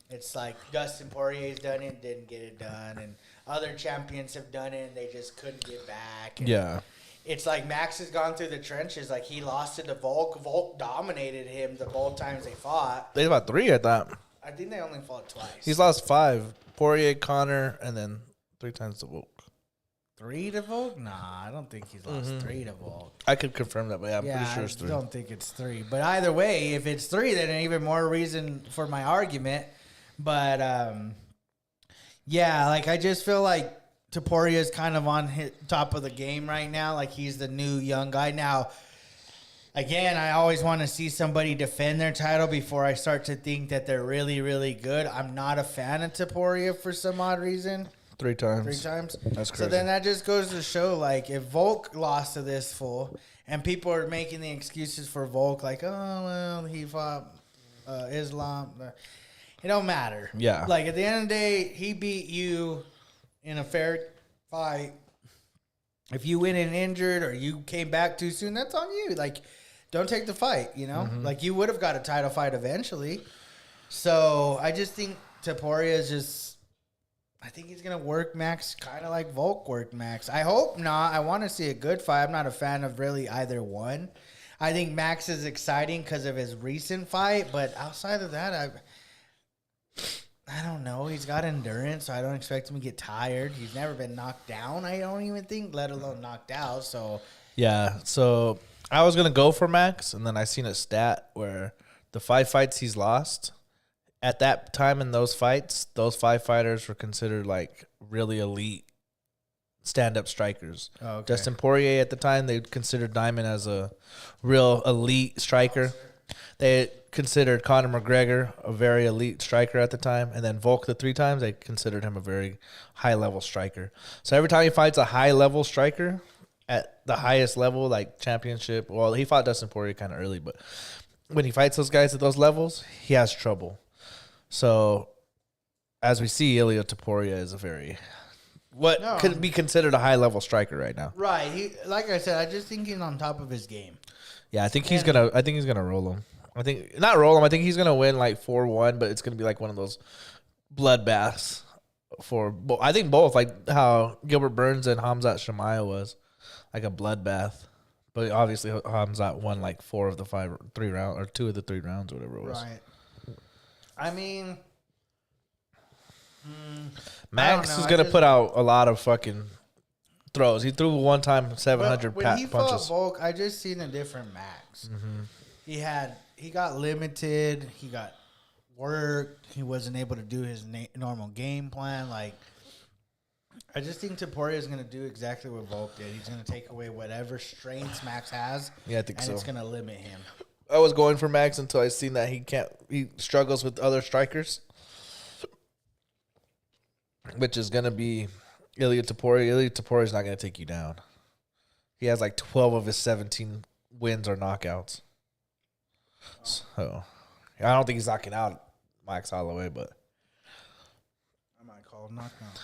It's like Dustin Poirier's done it and didn't get it done, and other champions have done it and they just couldn't get back. And Yeah. it's like Max has gone through the trenches. Like, he lost to Volk. Volk dominated him the both times they fought. They about 3, I thought. I think they only fought twice. He's lost 5. Poirier, Connor, and then 3 times to Volk. 3 to Volk? Nah, I don't think he's lost 3 to Volk. I could confirm that, but yeah, I'm Yeah, pretty sure it's 3. I don't think it's 3. But either way, if it's 3, then even more reason for my argument. But, yeah, like, I just feel like Topuria is kind of on top of the game right now. Like, he's the new young guy. Now, again, I always want to see somebody defend their title before I start to think that they're really, really good. I'm not a fan of Topuria for some odd reason. 3 times. 3 times? That's So crazy. then that just goes to show, like, if Volk lost to this fool, and people are making the excuses for Volk, like, oh, well, he fought Islam. It don't matter. Yeah. Like, at the end of the day, he beat you in a fair fight. If you went in injured or you came back too soon, that's on you. Like, don't take the fight, you know? Like, you would have got a title fight eventually. So, I just think Topuria is just... I think he's going to work Max kind of like Volk worked Max. I hope not. I want to see a good fight. I'm not a fan of really either one. I think Max is exciting because of his recent fight, but outside of that, I don't know. He's got endurance, so I don't expect him to get tired. He's never been knocked down, I don't even think, let alone knocked out. So Yeah, so I was going to go for Max, and then I seen a stat where the 5 fights he's lost, at that time in those fights, those 5 fighters were considered like really elite stand-up strikers. Oh, okay. Dustin Poirier at the time, they considered Diamond as a real elite striker. They considered Conor McGregor a very elite striker at the time, and then Volk the 3 times, they considered him a very high-level striker. So every time he fights a high-level striker at the highest level, like championship, well, he fought Dustin Poirier kind of early, but when he fights those guys at those levels, he has trouble. So, as we see, Ilia Topuria is a very could be considered a high level striker right now. Right. He, like I said, I just think he's on top of his game. Yeah, I think he's gonna roll him. I think not roll him. I think he's gonna win like 4-1, but it's gonna be like one of those bloodbaths for. I think both, like how Gilbert Burns and Hamzat Shemaiah was, like a bloodbath. But obviously, Hamzat won like 4 of the 3 rounds, or 2 of the 3 rounds, whatever it was. Right. I mean, Max I don't know, is gonna put out a lot of fucking throws. He threw one time 700 when he punches. fought Volk, I just seen a different Max. He got limited. He got worked. He wasn't able to do his normal game plan. Like, I just think Topuria is going to do exactly what Volk did. He's going to take away whatever strengths Max has. Yeah, I think and so. it's going to limit him. I was going for Max until I seen that he struggles with other strikers, which is gonna be Ilia Topuria. Ilia Topuria is not gonna take you down. He has like 12 of his 17 wins or knockouts. So I don't think he's knocking out Max Holloway, but I might call him knockout.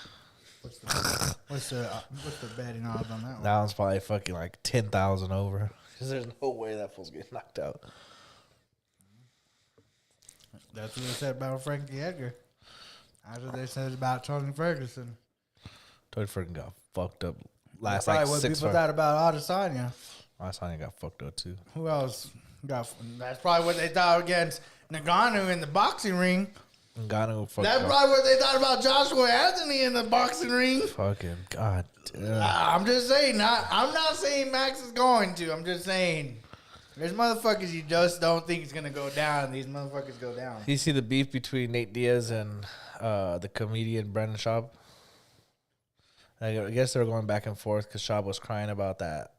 What's the betting odds on that one? that one's probably fucking like 10,000 over. Because there's no way that fool's getting knocked out. That's what they said about Frankie Edgar. That's what they said about Tony Ferguson. Tony Ferguson got fucked up last Probably like what 6 people fights. thought about Adesanya. Adesanya got fucked up too. Who else got? That's probably what they thought against Nagano in the boxing ring. Ngannou fucked That's up. probably what they thought about Joshua Anthony in the boxing ring. Fucking god damn. I'm just saying. I'm not saying Max is going to. I'm just saying. There's motherfuckers you just don't think is gonna go down. And these motherfuckers go down. You see the beef between Nate Diaz and the comedian Brandon Schaub? I guess they were going back and forth because Schaub was crying about that.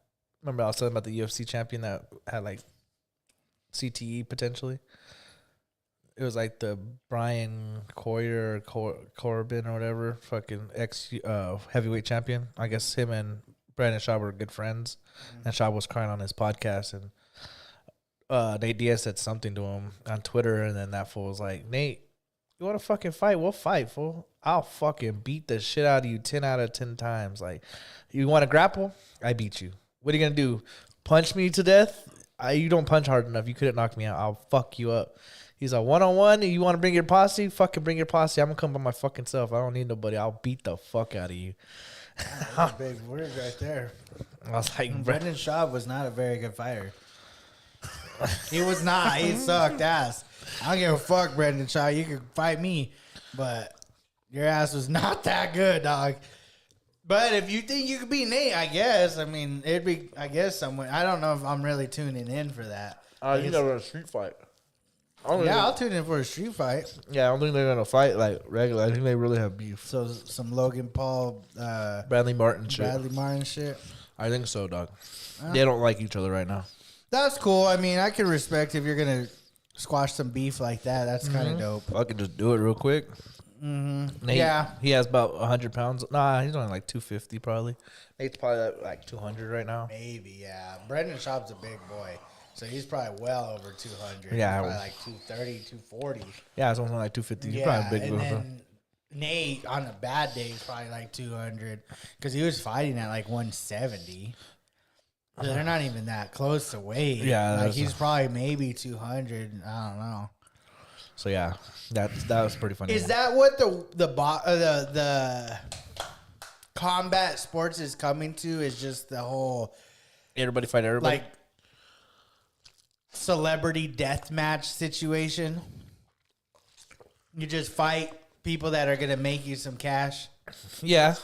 Remember I was talking about the UFC champion that had like CTE potentially? It was like the Brian Corbin or whatever, fucking ex heavyweight champion. I guess him and Brandon Schaub were good friends. And Schaub was crying on his podcast, and Nate Diaz said something to him on Twitter, and then that fool was like, Nate, you want to fucking fight? We'll fight, fool. I'll fucking beat the shit out of you 10 out of 10 times. Like, you want to grapple? I beat you. What are you going to do? Punch me to death? You don't punch hard enough. You couldn't knock me out. I'll fuck you up. He's like, one-on-one, you want to bring your posse? Fucking bring your posse. I'm going to come by my fucking self. I don't need nobody. I'll beat the fuck out of you. That's big words right there. I was like, Brendan Schaub was not a very good fighter. He was not. He sucked ass. I don't give a fuck, Brendan Schaub. You can fight me, but your ass was not that good, dog. But if you think you could beat Nate, I guess. I mean, it'd be, I guess, somewhere. I don't know if I'm really tuning in for that. you never a street fight. Yeah, I'll tune in for a street fight. Yeah, I don't think they're going to fight like regular. I think they really have beef. So some Logan Paul, Bradley Martin shit. Bradley Martin shit. I think so, dog. They don't like each other right now. That's cool. I mean, I can respect if you're gonna squash some beef like that. That's kind of dope. I can just do it real quick. Nate, Yeah. he has about 100 pounds. Nah, he's only like 250 probably. Nate's probably at like 200 right now. Maybe, yeah. Brendan Schaub's a big boy, so he's probably well over 200. Yeah. Probably like 230, 240. Yeah, it's only like 250. He's Yeah, probably big. and bro. then Nate on a bad day is probably like 200 because he was fighting at like 170. So they're not even that close to weight. Yeah, like that's- he's probably maybe 200. I don't know. So yeah, that was pretty funny. Is that what the combat sports is coming to? Is just the whole everybody fight everybody? like celebrity death match situation? You just fight people that are gonna make you some cash. Yeah,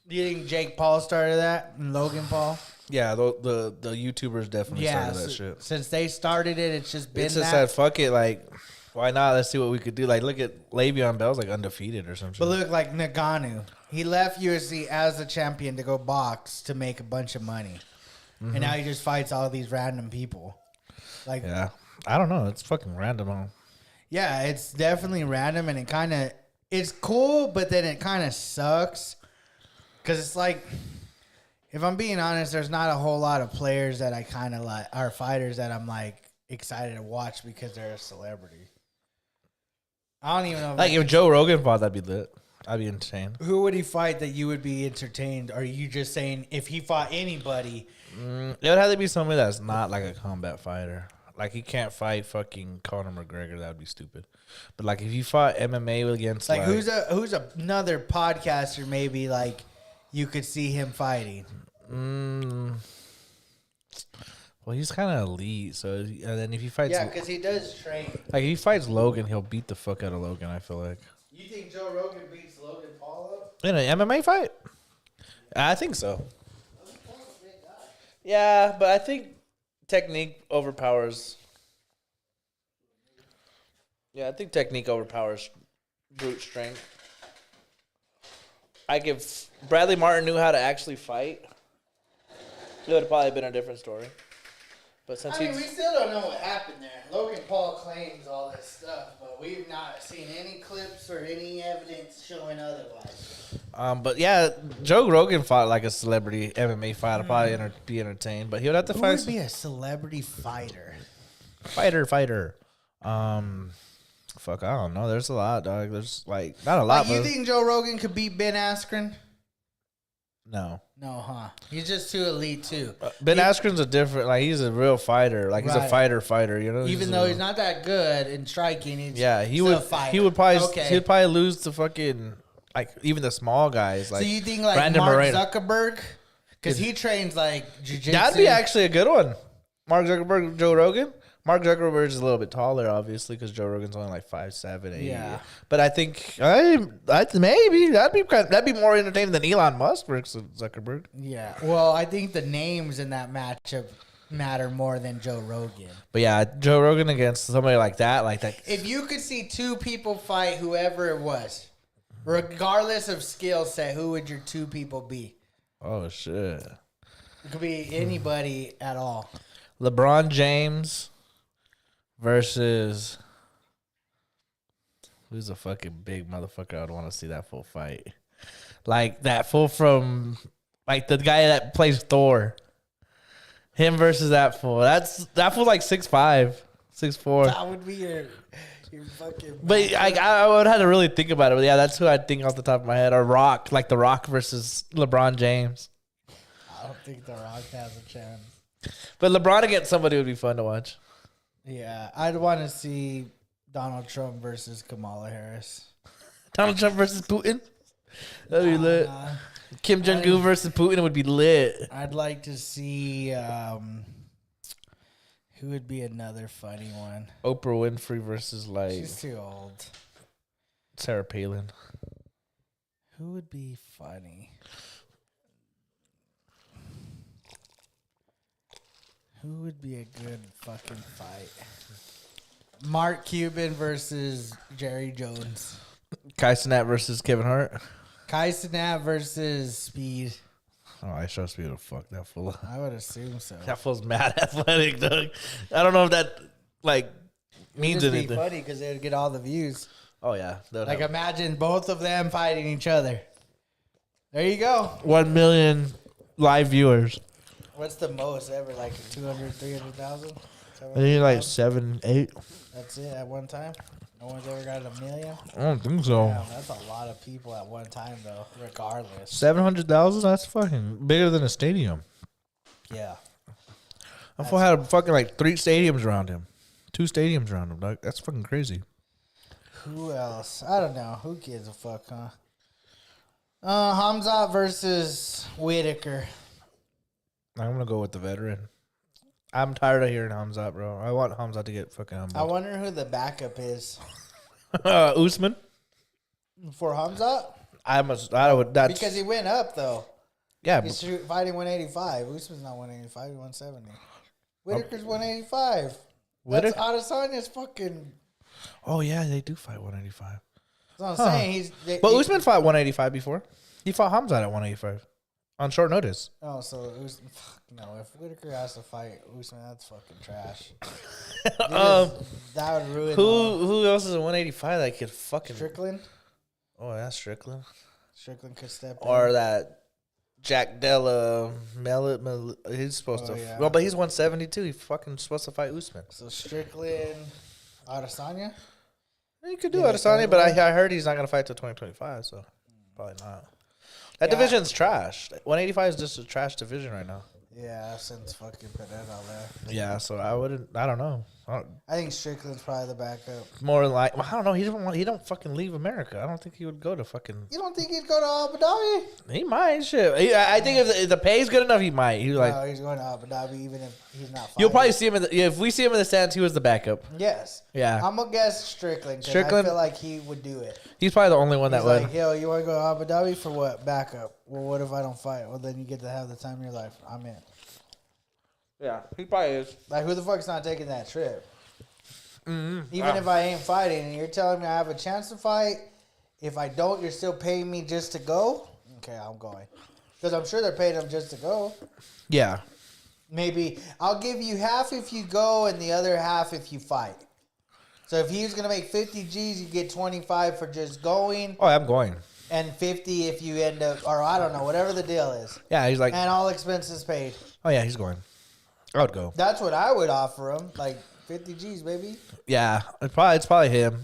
Do you think Jake Paul started that and Logan Paul? yeah. The YouTubers definitely started that so- shit. Since they started it, it's just been It's just that. said, fuck it. Like, why not? Let's see what we could do. Like, look at Le'Veon Bell's like undefeated or something. But look, like Nagano, he left UFC as a champion to go box to make a bunch of money, and now he just fights all these random people. Like, Yeah, I don't know. It's fucking random. Huh? yeah, it's definitely random, and it's cool, but then it kind of sucks because it's like, if I'm being honest, there's not a whole lot of players that I kind of like, or fighters that I'm like excited to watch because they're a celebrity. I don't even know. Like if Joe Rogan fought, that'd be lit. I'd be entertained. Who would he fight that you would be entertained? Or are you just saying if he fought anybody? It would have to be somebody that's not like a combat fighter. Like he can't fight fucking Conor McGregor. That would be stupid. But like if you fought MMA against Like who's another podcaster maybe like you could see him fighting? Well, he's kind of elite. So and then if he fights, Yeah, because he does train. like if he fights Logan, he'll beat the fuck out of Logan. I feel like You think Joe Rogan beats Logan Paul up? in an MMA fight. I think so. Yeah, but I think technique overpowers. Yeah, I think technique overpowers brute strength. Like if Bradley Martin knew how to actually fight, it would have probably been a different story. But since I mean, we still don't know what happened there. Logan Paul claims all this stuff, but we've not seen any clips or any evidence showing otherwise. but yeah, Joe Rogan fought like a celebrity MMA fighter, probably be entertained. But he would have to Who fight would be a celebrity fighter? fighter. Fuck, I don't know. There's a lot, dog. There's like not a lot. Like, you but think Joe Rogan could beat Ben Askren? no. No, huh? He's just too elite too. Ben Askren's a different. Like he's a real fighter. Like he's a Right. fighter. You know. Even though he's not that good in striking, he's Yeah, he still would. a fighter. He would probably. Okay. He would probably lose to fucking like even the small guys. Like so you think like Brandon Mark Moreno. Zuckerberg Because he trains like jiu-jitsu. That'd be actually a good one. Mark Zuckerberg, Joe Rogan. Mark Zuckerberg is a little bit taller, obviously, because Joe Rogan's only like 5'7", 8". Yeah. But I think maybe that'd be more entertaining than Elon Musk versus Zuckerberg. Yeah. Well, I think the names in that matchup matter more than Joe Rogan. But yeah, Joe Rogan against somebody like that. If you could see two people fight, whoever it was, regardless of skill set, who would your two people be? Oh shit. It could be anybody at all. LeBron James versus who's a fucking big motherfucker I'd want to see that full fight. Like that fool from like the guy that plays Thor. Him versus that fool. That fool's like 6'5", 6'4". That would be your fucking. But I would have to really think about it. But yeah, that's who I'd think off the top of my head. Or Rock, like The Rock versus LeBron James. I don't think The Rock has a chance. But LeBron against somebody would be fun to watch. Yeah, I'd want to see Donald Trump versus Kamala Harris. Donald Trump versus Putin. That'd be lit. Kim Jong Un versus Putin would be lit. I'd like to see who would be another funny one. Oprah Winfrey versus like She's too old. Sarah Palin. Who would be funny? Who would be a good fucking fight? Mark Cuban versus Jerry Jones. Kai Cenat versus Kevin Hart. Kai Cenat versus Speed. Oh, I trust me to fuck that fool. I would assume so. That fool's mad athletic, dog. I don't know if that like means It'd anything. be funny because they would get all the views. Oh yeah, Like imagine both of them fighting each other. There you go. 1 million live viewers. What's the most ever? Like 200, 300,000? I think like 7, 8. That's it at one time? No one's ever got a million? I don't think so. Damn, that's a lot of people at one time, though, regardless. 700,000. That's fucking bigger than a stadium. Yeah. I fool had fucking like 3 stadiums around him, 2 stadiums around him, dog. That's fucking crazy. Who else? I don't know. Who gives a fuck, huh? Hamzat versus Whitaker. I'm gonna go with the veteran. I'm tired of hearing Hamzat, bro. I want Hamzat to get fucking I humbled. wonder who the backup is. Usman. For Hamzat? I would. That's Because he went up, though. yeah. He's fighting 185. Usman's not 185. He's 170. Whitaker's 185. Whitaker? That's Adesanya's fucking... Oh yeah, they do fight 185. That's what I'm saying. But Usman fought 185 before. He fought Hamzat at 185 on short notice. Oh, so Usman... No, if Whitaker has to fight Usman, that's fucking trash. That would ruin Who else is at 185 that could fucking Strickland? Oh, that's Strickland. Strickland could step in. Or that Jack Della he's supposed to. yeah. Well, but he's 172. He's fucking supposed to fight Usman. So Strickland, Adesanya? You could do Yeah, Adesanya, but probably. I heard he's not gonna fight till 2025, so probably not. That Yeah. division's trash. 185 is just a trash division right now. Yeah, since fucking Pineda left. Yeah, so I don't know. I think Strickland's probably the backup. More like I don't know. He don't fucking leave America. I don't think he would go to fucking. You don't think he'd go to Abu Dhabi? He might shit. I think if the pay's good enough, he might. He's like No, he's going to Abu Dhabi even if he's not fighting. you'll probably see him if we see him in the stands. He was the backup. Yes. Yeah. I'm going to guess Strickland. Strickland? I feel like he would do it. He's probably the only one He's that would. like, yo, you want to go to Abu Dhabi for what? Backup. Well, what if I don't fight? Well, then you get to have the time of your life. I'm in. Yeah, he probably is. Like, who the fuck's not taking that trip? Mm-hmm. Even if I ain't fighting and you're telling me I have a chance to fight, if I don't, you're still paying me just to go? Okay, I'm going. Because I'm sure they're paying him just to go. Yeah. Maybe I'll give you half if you go and the other half if you fight. So if he was going to make 50 G's, you get 25 for just going Oh, I'm going. and 50 if you end up, or I don't know, whatever the deal is. Yeah, he's like, And all expenses paid. oh yeah, he's going. I would go. That's what I would offer him. Like 50 G's, baby. Yeah, it's probably him.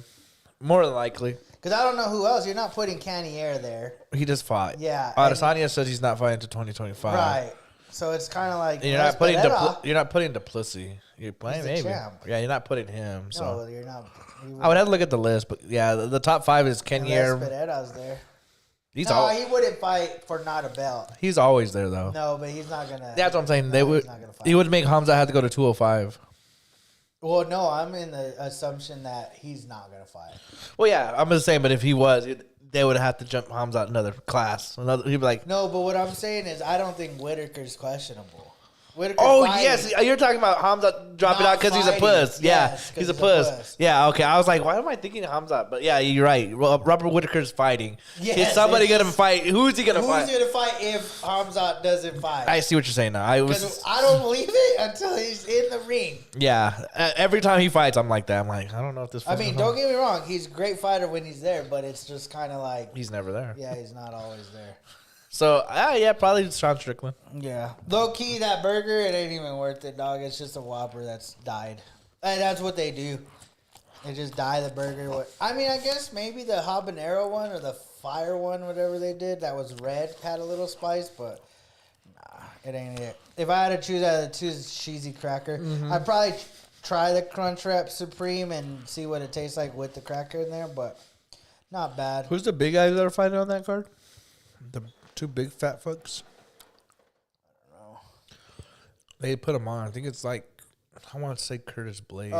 More than likely, Because I don't know who else. You're not putting Cannonier there. he just fought. Yeah, Adesanya says he's not fighting until 2025. Right. So it's kind of like And you're not putting Duplessis. You're playing He's the maybe. champ. Yeah, you're not putting him. So No, you're not. I would have to look at the list, but yeah, the top 5 is Kenyer. Unless Pereira's there. No, he wouldn't fight for not a belt. He's always there though. No, but he's not gonna. That's what I'm saying. no, They he's would. not gonna fight. He would make Hamza have to go to 205. Well, no, I'm in the assumption that he's not gonna fight. Well, yeah, I'm just saying. But if he was, they would have to jump Hamza another class. He'd be like, No, but what I'm saying is, I don't think Whitaker's questionable. Whitaker. oh fighting, yes, you're talking about Hamza dropping Not out because he's a fighting. puss. Yeah, Yes, 'cause he's a he's a puss. puss. Yeah, okay. I was like, why am I thinking Hamza? But yeah, you're right. Robert Whitaker's fighting. Yes, Is somebody it's gonna just- fight? Who's he gonna Who's fight? gonna fight if Hamzat doesn't fight? I see what you're saying now. Because I don't believe it until he's in the ring. Yeah. Every time he fights, I'm like that. I'm like, I don't know if this. I mean, don't get me wrong, he's a great fighter when he's there, but it's just kind of like, He's never there. yeah, he's not always there. So yeah, probably Sean Strickland. Yeah. Low key, that burger, it ain't even worth it, dog. It's just a Whopper that's died. And that's what they do. They just dye the burger. I mean, I guess maybe the habanero one or the fire one, whatever they did, that was red, had a little spice, but nah, it ain't it. If I had to choose out of the two cheesy cracker, I'd probably try the Crunchwrap Supreme and see what it tastes like with the cracker in there, but not bad. Who's the big guys that are fighting on that card? The two big fat fucks. I don't know. They put them on. I think it's like, I want to say Curtis Blade.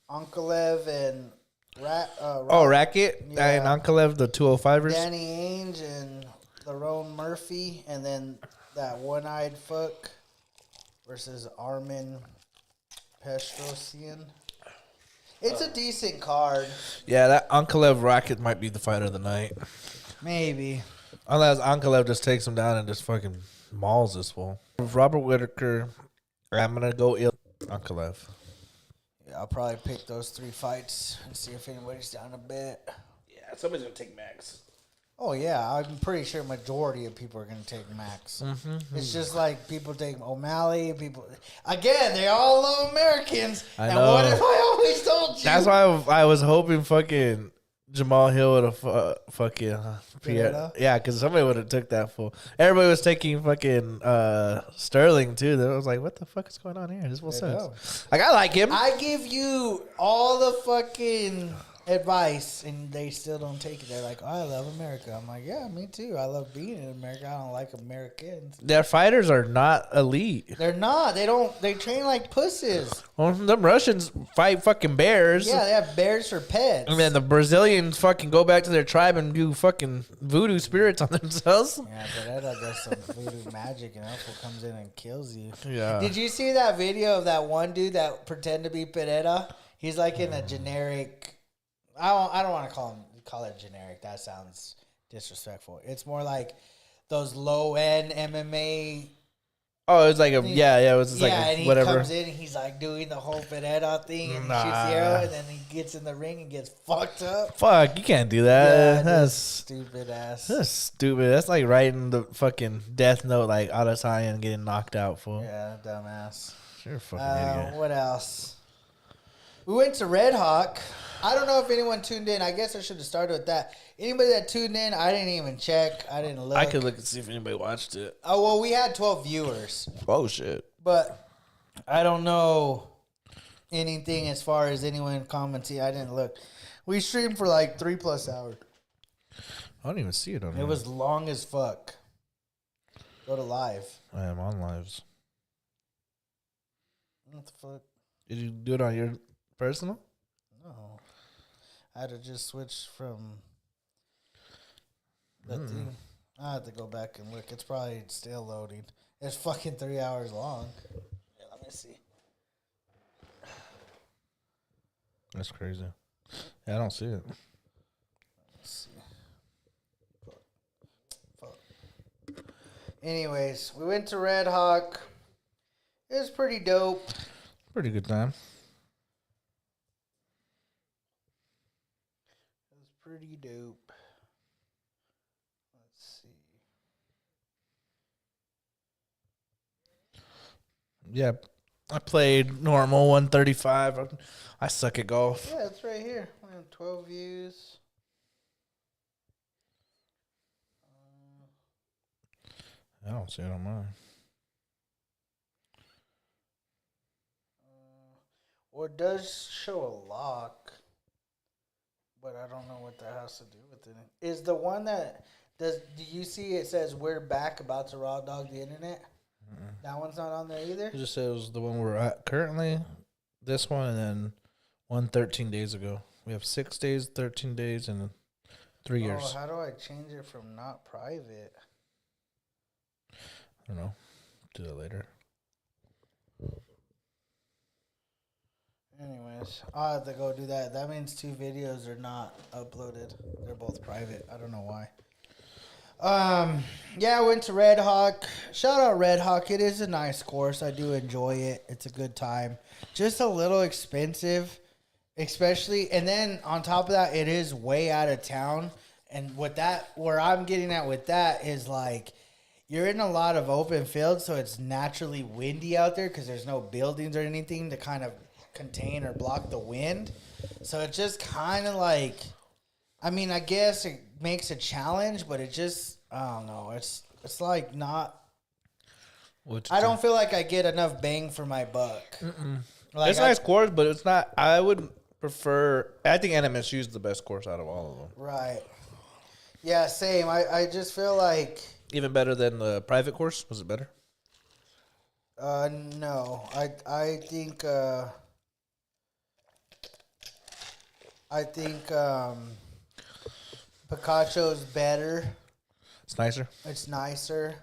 Ankalev and Racket Yeah. and Ankalev, the 205ers. Danny Ainge and Lerone Murphy, and then that one-eyed fuck versus Armin Petrosian. It's a decent card. Yeah, that Ankalev Racket might be the fight of the night. Maybe. Unless Ankalev just takes him down and just fucking mauls this fool. Robert Whitaker, I'm going to go Ankalev. Yeah, I'll probably pick those three fights and see if anybody's down a bet. Yeah, somebody's going to take Max. Oh, yeah. I'm pretty sure majority of people are going to take Max. It's just like people take O'Malley. People, again, they all love Americans. I and know. what if I always told you? That's why I was hoping fucking Jamal Hill would have fucking Pierre. Pineda? Yeah, because somebody would have took that fool. Everybody was taking fucking Sterling too. I was like, what the fuck is going on here? This fool know. sucks. Like, I like him. I give you all the fucking advice, and they still don't take it. They're like, oh, I love America. I'm like, yeah, me too. I love being in America. I don't like Americans. Their fighters are not elite. They're not. They don't. They train like pussies. Well, them Russians fight fucking bears. Yeah, they have bears for pets. And then the Brazilians fucking go back to their tribe and do fucking voodoo spirits on themselves. Yeah, but that does some voodoo magic, and that fool comes in and kills you. Yeah. Did you see that video of that one dude that pretend to be Pineda? He's like in a generic. I don't want to call it generic. That sounds disrespectful. It's more like those low end MMA. Oh, it's like a it was just like and a he whatever. comes in and he's like doing the whole Pineda thing and Nah. shoots the arrow, and then he gets in the ring and gets fucked up. Fuck, you can't do that. Yeah, That's stupid ass. That's stupid. That's like writing the fucking death note like Adesanya and getting knocked out, fool. Yeah, dumbass. You're a fucking idiot. What else? We went to Red Hawk. I don't know if anyone tuned in. I guess I should have started with that. Anybody that tuned in, I didn't even check. I didn't look. I could look and see if anybody watched it. Oh, well, we had 12 viewers. Oh, shit. But I don't know anything as far as anyone commenting. I didn't look. We streamed for like 3+ hours. I don't even see it on It there. was long as fuck. Go to live. I am on lives. What the fuck? Did you do it on your personal? No. I had to just switch from the thing. I have to go back and look. It's probably still loading. It's fucking 3 hours long. Yeah, let me see. That's crazy. Yeah, I don't see it. Let's see. Fuck. Anyways, we went to Red Hawk. It was pretty dope. Pretty good time. It was pretty dope. Let's see. Yeah, I played normal 135. I suck at golf. Yeah, it's right here. We have 12 views. I don't see it on mine. Or it does show a lock, but I don't know what that has to do with it. Is the one that does? Do you see? It says we're back, about to raw dog the internet. That one's not on there either. It just says the one we're at currently, this one, and then one 13 days ago. We have 6 days, 13 days, and 3 years. Oh, how do I change it from not private? I don't know. Do that later. Anyways, I'll have to go do that. That means 2 videos are not uploaded. They're both private. I don't know why. Yeah, I went to Red Hawk. Shout out Red Hawk. It is a nice course. I do enjoy it. It's a good time. Just a little expensive, especially. And then on top of that, it is way out of town. And with that, where I'm getting at with that is like, you're in a lot of open fields, so it's naturally windy out there because there's no buildings or anything to kind of contain or block the wind. So it's just kind of like, I mean, I guess it makes a challenge, but it just, I don't know. It's like not. I don't feel like I get enough bang for my buck. Like It's a nice course, but it's not. I would prefer. I think NMSU is the best course out of all of them. Right. Yeah, same. I just feel like. Even better than the private course. Was it better? No. I think. Picacho's better. It's nicer. It's nicer.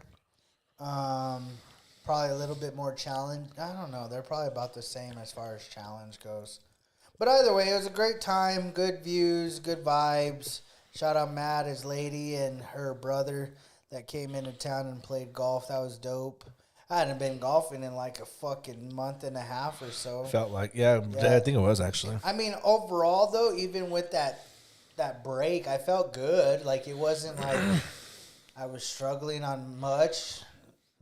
Probably a little bit more challenge. I don't know. They're probably about the same as far as challenge goes. But either way, it was a great time. Good views, good vibes. Shout out Matt, his lady, and her brother that came into town and played golf. That was dope. I hadn't been golfing in like a fucking month and a half or so. Felt like, yeah, I think it was actually. I mean, overall, though, even with that break, I felt good. Like, it wasn't like I was struggling on much.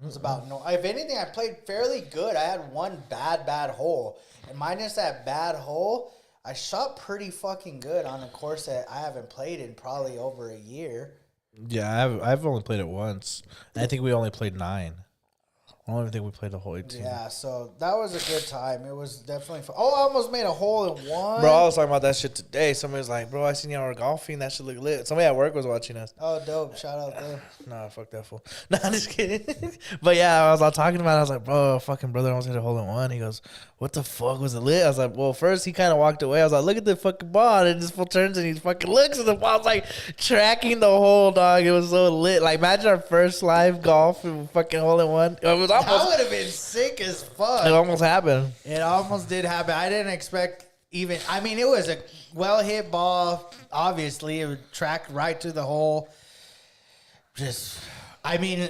It was about no. If anything, I played fairly good. I had one bad hole. And minus that bad hole, I shot pretty fucking good on a course that I haven't played in probably over a year. Yeah, I've only played it once. And I think we only played 9. I don't even think we played the whole 18. Yeah, so that was a good time. It was definitely fun. Oh, I almost made a hole in one. Bro, I was talking about that shit today. Somebody was like, bro, I seen y'all were golfing. That shit look lit. Somebody at work was watching us. Oh, dope. Shout out there. Nah, fuck that fool. Nah, I'm just kidding. But yeah, I was all talking about it. I was like, bro, fucking brother almost hit a hole in one. He goes, what the fuck? Was it lit? I was like, well, first he kind of walked away. I was like, look at the fucking ball. And this fool turns and he fucking looks at the ball. I was like, tracking the hole, dog. It was so lit. Like, imagine our first live golf and fucking hole in one. It was almost. That would have been sick as fuck. It almost happened. It almost did happen. I didn't expect even. I mean, it was a well hit ball. Obviously, it would track right to the hole. Just, I mean,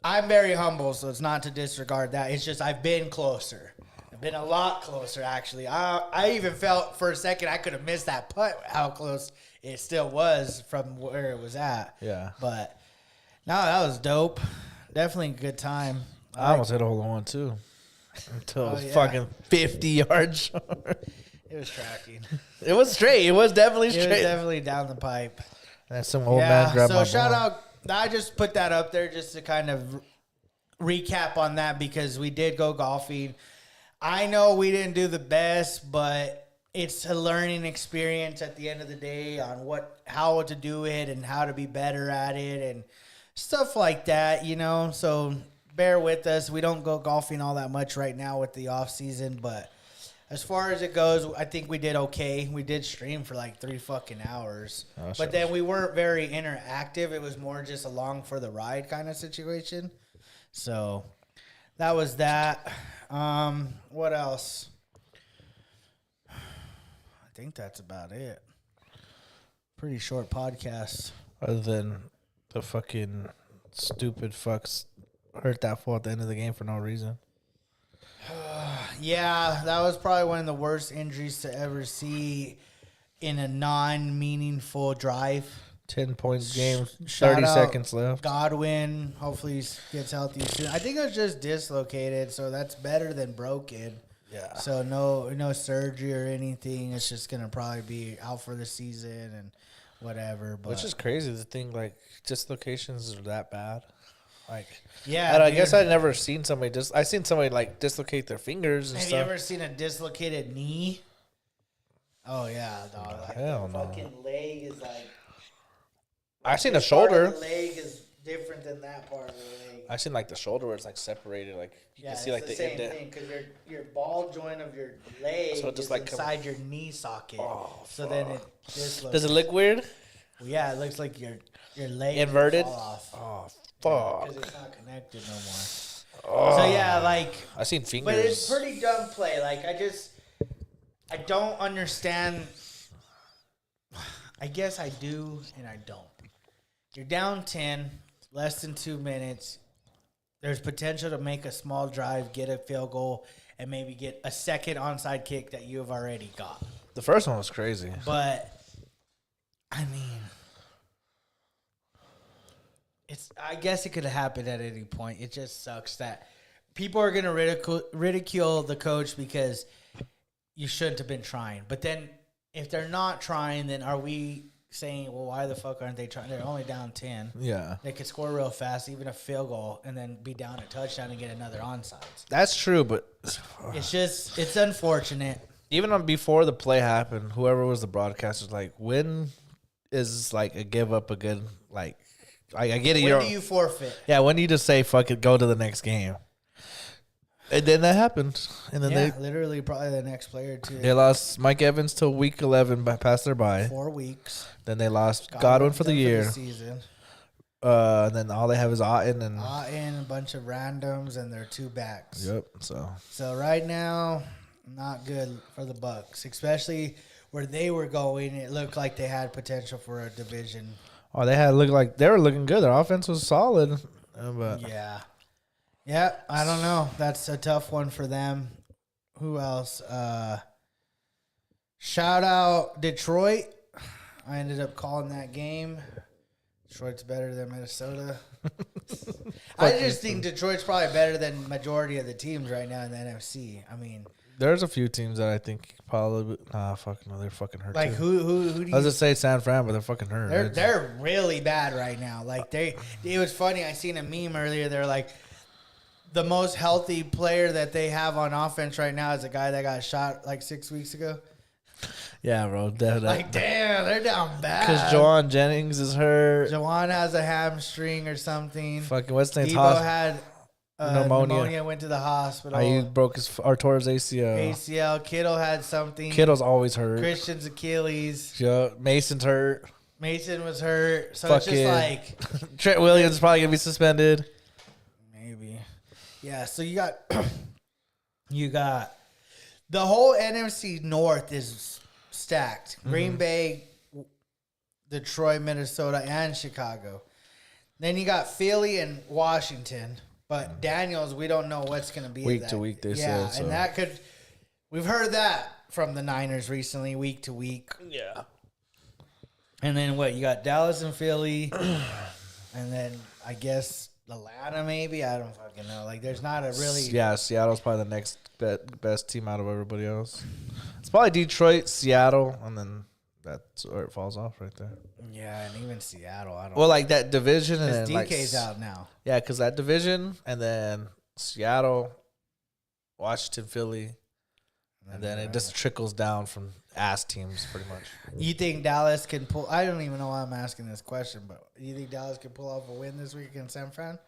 I'm very humble, so it's not to disregard that. It's just I've been closer. I've been a lot closer, actually. I even felt for a second I could have missed that putt. How close it still was from where it was at. Yeah. But no, that was dope. Definitely a good time. I almost hit a hole in one, too. Until it was yeah. fucking 50 yards short. It was tracking. It was straight. It was definitely It straight. was definitely down the pipe. And some old man grabbed my so shout ball. out. I just put that up there just to kind of recap on that because we did go golfing. I know we didn't do the best, but it's a learning experience at the end of the day on how to do it and how to be better at it and stuff like that, you know. So bear with us. We don't go golfing all that much right now with the off season, but as far as it goes, I think we did okay. We did stream for like 3 fucking hours. Oh, but then we weren't very interactive. It was more just along for the ride kind of situation. So that was that. What else? I think that's about it. Pretty short podcast. Other than the fucking stupid fucks hurt that fool at the end of the game for no reason. Yeah, that was probably one of the worst injuries to ever see in a non-meaningful drive. 10 points game, Shout 30 out seconds left. Godwin, hopefully he gets healthy soon. I think it was just dislocated, so that's better than broken. Yeah. So no surgery or anything. It's just gonna probably be out for the season and whatever. But Which is crazy to think like dislocations are that bad. Like, yeah, I guess I'd never seen somebody I seen somebody like dislocate their fingers and Have stuff. you ever seen a dislocated knee? Oh yeah, dog. Like Hell the no. fucking leg is like. I seen the this part of shoulder. The leg is different than that part of the leg. I seen like the shoulder where it's like separated, like you Yeah, can it's see like the the same indent. thing because your ball joint of your leg So it just is like come- inside your knee socket. Oh, so then it this looks. Does it look weird? Yeah, it looks like your leg Inverted? Fall off. Oh fuck! Because it's not connected no more. So yeah, like, I seen fingers. but it's pretty dumb play. Like I don't understand. I guess I do and I don't. You're down 10, less than 2 minutes. There's potential to make a small drive, get a field goal, and maybe get a second onside kick that you have already got. The first one was crazy. But I mean, I guess it could have happened at any point. It just sucks that people are going to ridicule the coach because you shouldn't have been trying. But then if they're not trying, then are we saying, well, why the fuck aren't they trying? They're only down 10. Yeah, They could score real fast, even a field goal, and then be down a touchdown and get another onside. that's true. But It's unfortunate. even before the play happened, whoever was the broadcaster was like, when is like a give up a good like? I get it. When do you forfeit? Yeah, when do you just say fuck it, go to the next game? And then that happened, and then Yeah, literally probably the next player too. they lost Mike Evans till week 11, past their bye. 4 weeks. Then they lost Godwin for the done year. season. And then all they have is Otten and In a bunch of randoms and their 2 backs. yep. So So right now, not good for the Bucks, especially where they were going. It looked like they had potential for a division. they were looking good. Their offense was solid, but Yeah, I don't know. That's a tough one for them. Who else? Shout out Detroit. I ended up calling that game. Detroit's better than Minnesota. I just think Detroit's probably better than majority of the teams right now in the NFC. I mean, there's a few teams that I think probably fuck no, they're fucking hurt. like too. who do I you? was just say San Fran, but they're fucking hurt. They're really bad right now. Like it was funny. I seen a meme earlier. They're like, the most healthy player that they have on offense right now is a guy that got shot like 6 weeks ago. Yeah, bro. Like, damn, they're down bad. Because Jawan Jennings is hurt. Jawan has a hamstring or something. Fucking what's his name? Debo had pneumonia. went to the hospital. Ayuk broke tore his ACL. ACL. Kittle had something. Kittle's always hurt. Christian's Achilles. Yeah, Mason's hurt. Mason was hurt. So it's just like Trent Williams is probably gonna be suspended. maybe. Yeah, so you got the whole NFC North is stacked. Green Bay, Detroit, Minnesota, and Chicago. Then you got Philly and Washington. But Daniels, we don't know what's going to be Week to week, they said, so. and that could. We've heard that from the Niners recently, week to week. Yeah. And then what? You got Dallas and Philly, and then I guess Atlanta, maybe. I don't fucking know. Like, there's not a really. Yeah, Seattle's probably the next best team out of everybody else. It's probably Detroit, Seattle, and then that's where it falls off right there. Yeah, and even Seattle, I don't. Well, like that division, and because then DK's like, out now. Yeah, because that division, and then Seattle, Washington, Philly, and then it just trickles down from ass teams pretty much. You think Dallas can pull? I don't even know why I'm asking this question, but you think Dallas can pull off a win this week against San Fran?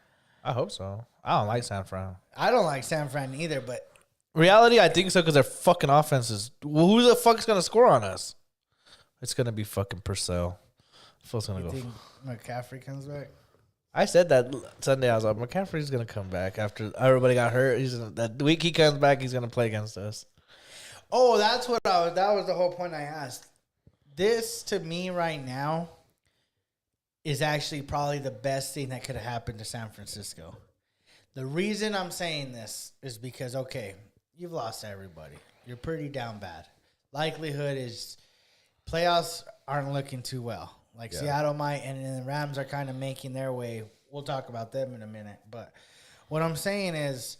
I hope so. I don't like San Fran. I don't like San Fran either, but Reality, I think so because their fucking offense is. Well, who the fuck is gonna score on us? It's gonna be fucking Purcell. Phil's gonna you go. think McCaffrey comes back? I said that Sunday. I was like, McCaffrey's gonna come back after everybody got hurt. That week he comes back, he's gonna play against us. Oh, that's what that was the whole point I asked. This to me right now is actually probably the best thing that could have happened to San Francisco. The reason I'm saying this is because, okay, you've lost everybody. You're pretty down bad. Likelihood is playoffs aren't looking too well. Like Seattle might, and then the Rams are kind of making their way. We'll talk about them in a minute. But what I'm saying is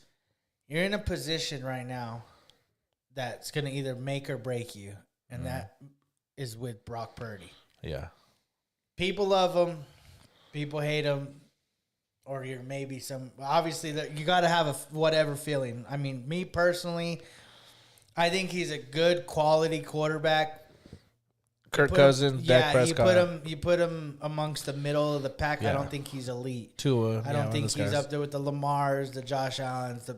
you're in a position right now that's going to either make or break you, and that is with Brock Purdy. Yeah. People love him. People hate him. Or you're maybe some... Obviously, you got to have a whatever feeling. I mean, me personally, I think he's a good quality quarterback. Kirk Cousins, Dak Prescott. You put him amongst the middle of the pack. I Yeah. don't think he's elite. Tua. I don't think he's up there with the Lamars, the Josh Allens,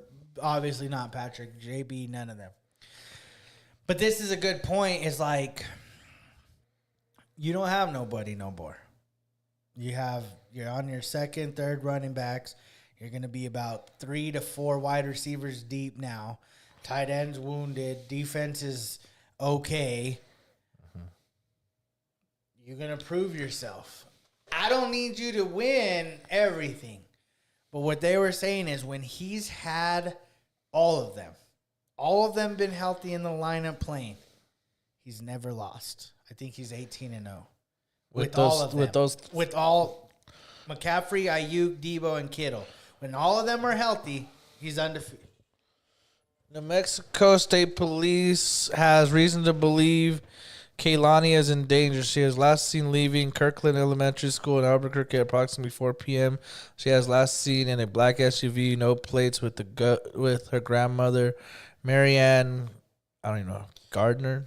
obviously not Patrick, JB, none of them. But this is a good point. Is like you don't have nobody no more. You're on your second, third running backs. You're going to be about 3 to 4 wide receivers deep now. Tight ends wounded. Defense is okay. You're going to prove yourself. I don't need you to win everything. But what they were saying is when he's had all of them been healthy in the lineup playing, he's never lost. I think he's 18-0. With all of them. With all McCaffrey, Ayuk, Debo, and Kittle. When all of them are healthy, he's undefeated. New Mexico State Police has reason to believe Kaylani is in danger. She is last seen leaving Kirkland Elementary School in Albuquerque at approximately 4 p.m. She has last seen in a black SUV, no plates, with her grandmother, Marianne. I don't even know. Gardner.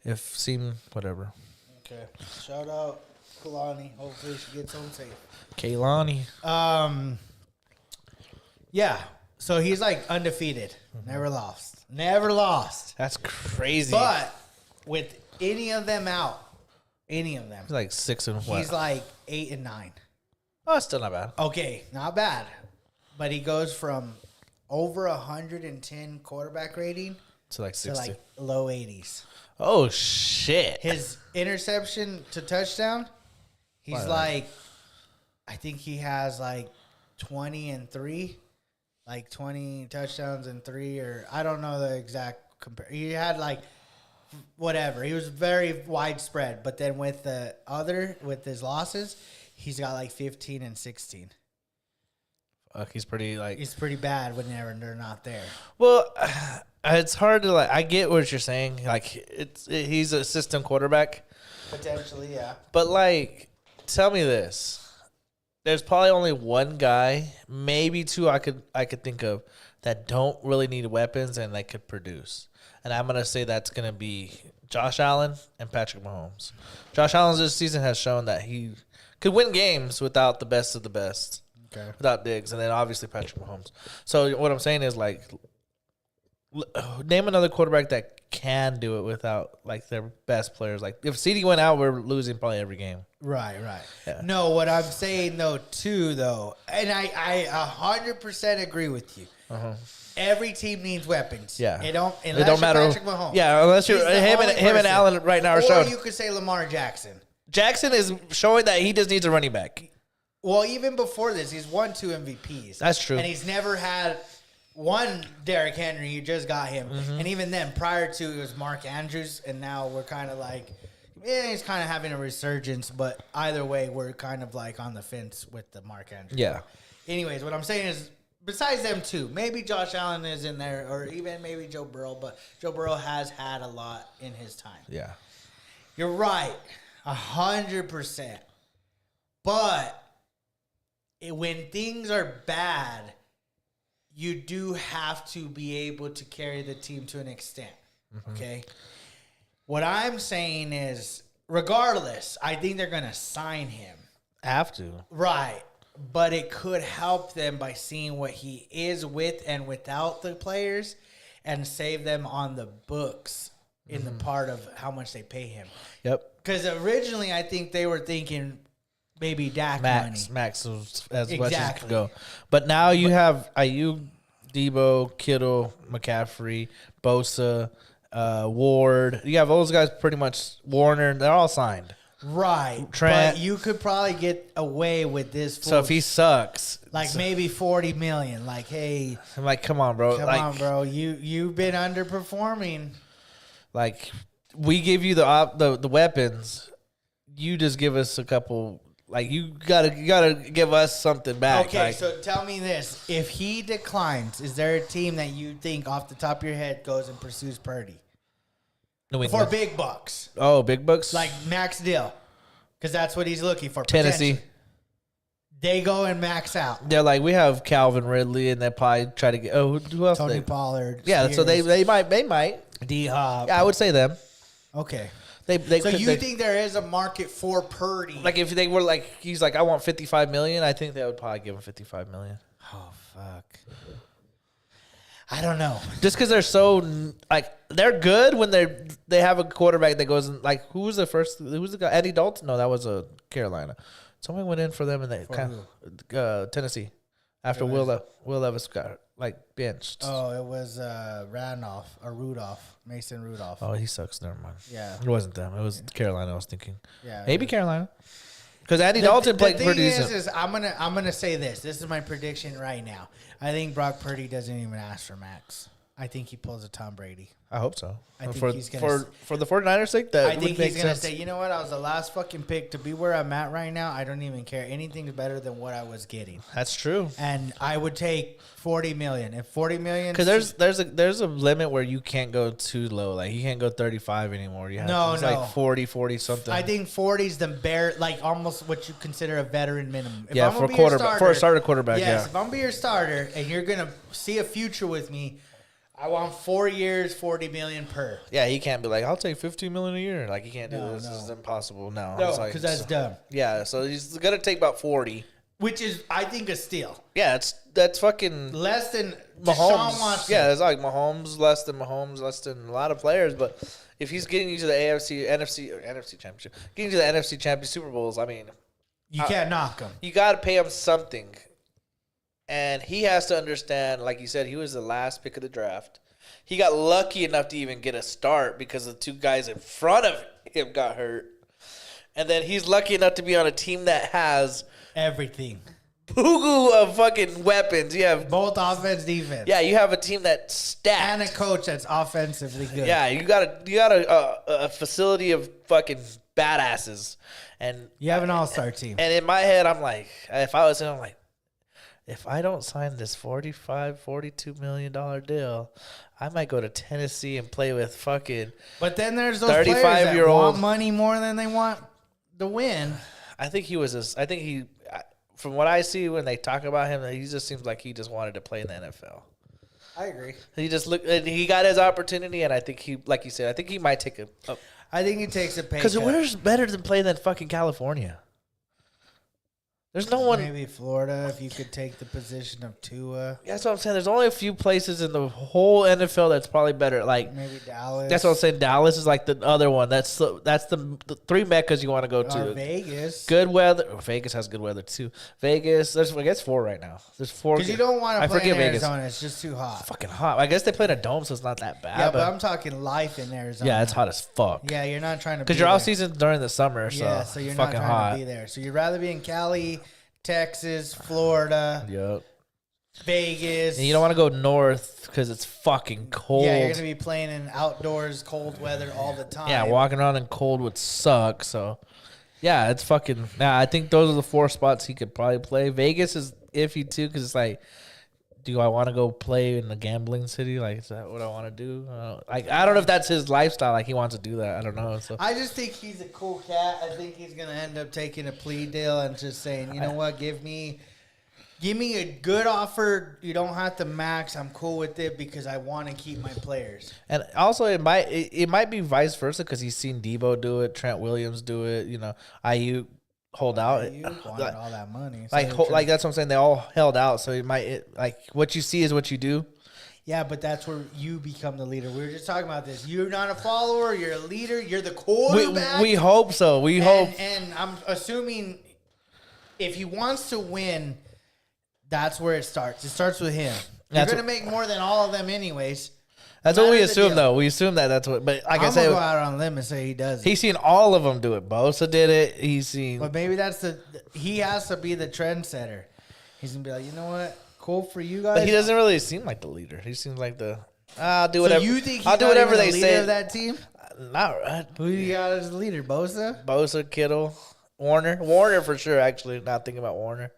If seen whatever. Okay. Shout out Kalani. Hopefully she gets home safe. Kaylani. Yeah. So he's like undefeated. Never lost. That's crazy. But with any of them out, He's like 6 and what? he's like 8 and 9. Oh, still not bad. Okay, not bad. But he goes from over 110 quarterback rating To like to 60. like low 80s. Oh, shit. His interception to touchdown, he's Wow. like, I think he has like 20 and 3, like 20 touchdowns and 3, or I don't know the exact He had like whatever. He was very widespread, but then with his losses, he's got like 15 and 16. He's pretty like. He's pretty bad when they're not there. Well, it's hard to like. I get what you're saying. Like he's a system quarterback, Potentially, yeah. but like, tell me this: there's probably only one guy, maybe two, I could think of that don't really need weapons and they could produce. And I'm gonna say that's gonna be Josh Allen and Patrick Mahomes. Josh Allen this season has shown that he could win games without the best of the best. Okay. Without Diggs, and then obviously Patrick Mahomes. So what I'm saying is like, name another quarterback that can do it without like their best players. Like if CD went out, we're losing probably every game. Right. Yeah. No, what I'm saying though, too, though, and I 100% agree with you. Every team needs weapons. Yeah. It don't Matter. Patrick Mahomes. Yeah, unless you're He's the him only and person. Allen right now are Or showing. you could say Lamar Jackson. Jackson is showing that he just needs a running back. Well, even before this, he's won 2 MVPs. That's true. And he's never had one Derrick Henry. You just got him. And even then, prior to, it was Mark Andrews. And now we're kind of like, he's kind of having a resurgence. But either way, we're kind of like on the fence with the Mark Andrews. Yeah. Anyways, what I'm saying is, besides them two, maybe Josh Allen is in there, or even maybe Joe Burrow. But Joe Burrow has had a lot in his time. Yeah. You're right, 100%. But when things are bad, you do have to be able to carry the team to an extent. Okay? What I'm saying is, regardless, I think they're going to sign him. Have to. Right. But it could help them by seeing what he is with and without the players and save them on the books in the part of how much they pay him. Yep. Because originally, I think they were thinking maybe Dak money. Max as much as it Exactly. could go. But now you have Ayuk, Debo, Kittle, McCaffrey, Bosa, Ward. You have those guys pretty much. Warner. They're all signed. Right. Trent. But you could probably get away with this. So if he sucks, like maybe $40 million. Like, hey, I'm like, come on, bro. come like, on, bro. You've been underperforming. Like, we give you the weapons. You just give us a couple. Like, you gotta give us something back. Okay, like, so tell me this: if he declines, is there a team that you think, off the top of your head, goes and pursues Purdy New for England. big bucks, Oh, big bucks. like max deal? Because that's what he's looking for. Tennessee. potentially. They go and max out. They're like, we have Calvin Ridley, and they probably try to get. Oh, who else? Tony they, Pollard. yeah, so Spears. they might. D-Hop. Yeah, I would say them. Okay. They So could- you they- think there is a market for Purdy? like if they were like he's like I want 55 million, I think they would probably give him 55 million. oh fuck. I don't know. Just because they're so like they're good when they have a quarterback that goes in, like who was the guy? Andy Dalton? No, that was a Carolina. Someone went in for them and they Tennessee after Will Levis got like benched. Oh, it was Mason Rudolph. Oh, he sucks. Never mind. Yeah. It wasn't them. It was Carolina. I was thinking. Yeah, Maybe it was- Carolina. Because Andy Dalton played the pretty thing decent. is I'm gonna say this. This is my prediction right now. I think Brock Purdy doesn't even ask for max. I think he pulls a Tom Brady. I hope so. I think for, he's gonna for the 49ers sake, that I would think make he's gonna sense. say, you know what? I was the last fucking pick to be where I'm at right now. I don't even care. Anything's better than what I was getting, That's true. and I would take 40 million. If 40 million, Because there's a limit where you can't go too low. Like you can't go 35 anymore. You have No, it's no. like 40 something. I think 40 is the bare, like almost what you consider a veteran minimum. If Yeah, I'm for gonna a be your quarterback- for a starter quarterback, Yes, yeah. if I'm gonna be your starter and you're gonna see a future with me, I want 4 years, 40 million per. Yeah, he can't be like, I'll take 15 million a year. Like he can't do No, this. no. This is impossible. No, No, It's like- because that's dumb. yeah. So he's gonna take about 40. Which is, I think, a steal. Yeah, that's fucking Less than Deshaun Mahomes. Watson. Yeah, it's like Mahomes, less than a lot of players. But if he's getting you to the NFC championship, getting to the NFC championship Super Bowls, I mean, You can't knock him. you got to pay him something. And he has to understand, like you said, he was the last pick of the draft. He got lucky enough to even get a start because the two guys in front of him got hurt. And then he's lucky enough to be on a team that has Everything. boo of fucking weapons. You have, Both offense, defense. yeah, you have a team that's stacked. And a coach that's offensively good. Yeah, you got a facility of fucking badasses. And You have an all-star team. And in my head, I'm like, if I was him, I'm like, if I don't sign this $42 million deal, I might go to Tennessee and play with fucking. But then there's those players that 35-year-old want money more than they want the win. I think from what I see when they talk about him, he just seems like he just wanted to play in the NFL. I agree. He just looked, and he got his opportunity, and I think he, like you said, I think he might take a. I think he takes a pay Because cut. where's better than playing than fucking California? There's no one. Maybe Florida, if you could take the position of Tua. That's what I'm saying. There's only a few places in the whole NFL that's probably better. Like Maybe Dallas. that's what I'm saying. Dallas is like the other one. That's the three meccas you want to go to. Or Vegas. Good weather. Vegas has good weather too. Vegas. There's I guess 4 right now. There's 4. Because you don't want I to play in forget Vegas. Arizona. It's just too hot. Fucking hot. I guess they play in a dome, so it's not that bad. Yeah, but I'm talking life in Arizona. yeah, it's hot as fuck. Yeah, you're not trying to Because be your there. off season during the summer, so Yeah, so you're it's not fucking trying hot. to be there. So you'd rather be in Cali, Texas, Florida, Yep. Vegas. And you don't want to go north because it's fucking cold. Yeah, you're gonna be playing in outdoors, cold weather all the time. Yeah, walking around in cold would suck. So, yeah, it's fucking. Nah, I think those are the 4 spots he could probably play. Vegas is iffy too because it's like, do I want to go play in the gambling city? Like, is that what I want to do? Like, I don't know if that's his lifestyle. Like, he wants to do that. I don't know. So, I just think he's a cool cat. I think he's gonna end up taking a plea deal and just saying, you know what, give me a good offer. You don't have to max. I'm cool with it because I want to keep my players. and also it might be vice versa because he's seen Debo do it, Trent Williams do it. You know, IU hold out. You wanted all that money. So Like, like that's what I'm saying. They all held out, so like what you see is what you do. yeah, but that's where you become the leader. We were just talking about this. You're not a follower. You're a leader. You're the quarterback. We hope so. We hope. And I'm assuming if he wants to win, that's where it starts. It starts with him. You're That's going to make more than all of them anyways. That's what we Matter the assume, deal. though. We assume that's what. But like I I'm going to go said, out on a limb and say he does it. he's seen all of them do it. Bosa did it. He's seen. But maybe he has to be the trendsetter. He's going to be like, you know what? Cool for you guys. But he doesn't really seem like the leader. He seems like the. I'll do So whatever. you think he's I'll do not whatever even they the leader say. of that team? Not right. Who you got as the leader? Bosa? Bosa, Kittle, Warner for sure. Actually, not thinking about Warner.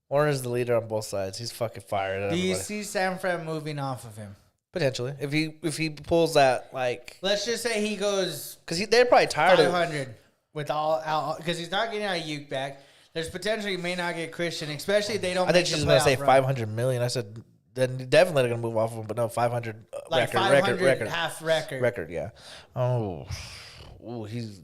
Warner's the leader on both sides. He's fucking fired. Do you see San Fran moving off of him? Potentially, if he pulls that, like, Let's just say he goes because they're probably tired of. 500 with all out because he's not getting Ayuk back. There's potential he may not get Christian, especially if they don't. I think make she's the gonna say playoff run. 500 million. I said then definitely gonna move off of him. But no, 500 Like record, 500 record. half record. Yeah. Oh, ooh, he's.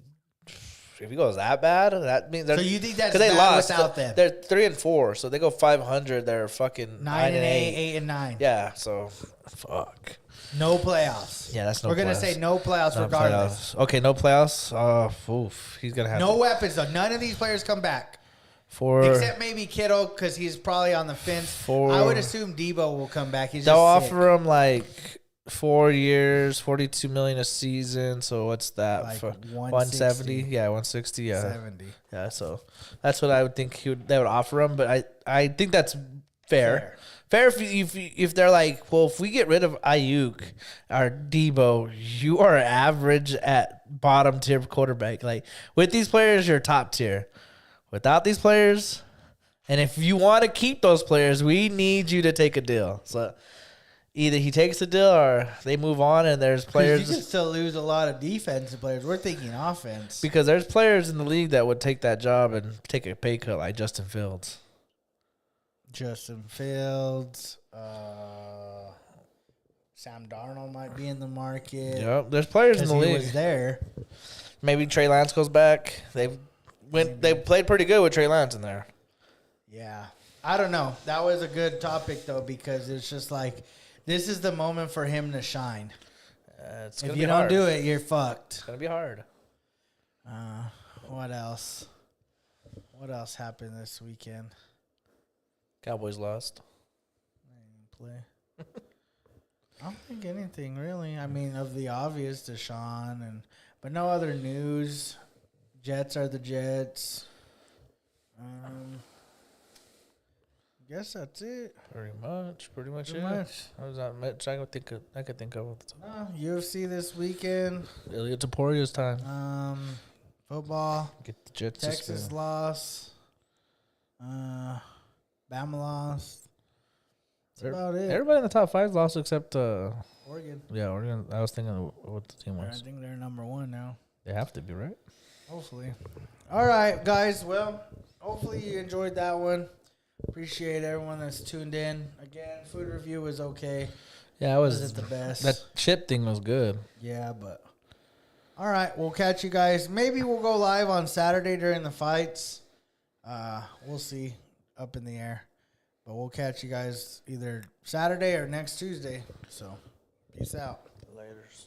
If he goes that bad, that means So you think that's 'cause they bad lost. without them? They're 3-4, so they go 500. They're fucking 9-8, 8-9. Yeah, so fuck. No playoffs. Yeah, that's no. We're gonna playoffs. say no playoffs No regardless. playoffs. Okay, no playoffs. Oof, he's gonna have No to, weapons though. None of these players come back. for. Except maybe Kittle because he's probably on the fence. For- I would assume Debo will come back. He's They'll just sick. offer him like 4 years, $42 million a season. So what's that? Like for 160. 170? Yeah, 160. Yeah, 70. yeah. So that's what I would think they would offer him. But I think that's fair. Fair if they're like, well, if we get rid of Ayuk or Debo, you are average at bottom tier quarterback. Like with these players, you're top tier. Without these players, and if you want to keep those players, we need you to take a deal. So either he takes a deal or they move on, and there's 'Cause players you can still lose a lot of defensive players. We're thinking offense. because there's players in the league that would take that job and take a pay cut like Justin Fields. Justin Fields, Sam Darnold might be in the market. Yep, there's players in Because the he league. was there. Maybe Trey Lance goes back. They played pretty good with Trey Lance in there. Yeah. I don't know. That was a good topic, though, because it's just like, this is the moment for him to shine. It's If gonna you be don't hard. do it, you're fucked. It's gonna be hard. What else? What else happened this weekend? Cowboys lost. Play. I don't think anything really. I mean, of the obvious, Deshaun, but no other news. Jets are the Jets. Guess that's it. Pretty much. Pretty it. much. That was not much I could think of. At the time. UFC this weekend. Ilya Taporia's time. Football. Get the Jets. Texas lost. Bama lost. That's about it. Everybody in the top 5 lost except Oregon. yeah, Oregon. I was thinking of what the team I was. think they're number 1 now. They have to be, right? Hopefully. All right, guys. Well, hopefully you enjoyed that one. Appreciate everyone that's tuned in. Again, food review was okay. Yeah, it was Wasn't the best. That chip thing was good. Yeah, but all right, we'll catch you guys. Maybe we'll go live on Saturday during the fights. We'll see. Up in the air. But we'll catch you guys either Saturday or next Tuesday. So, peace out. Laters.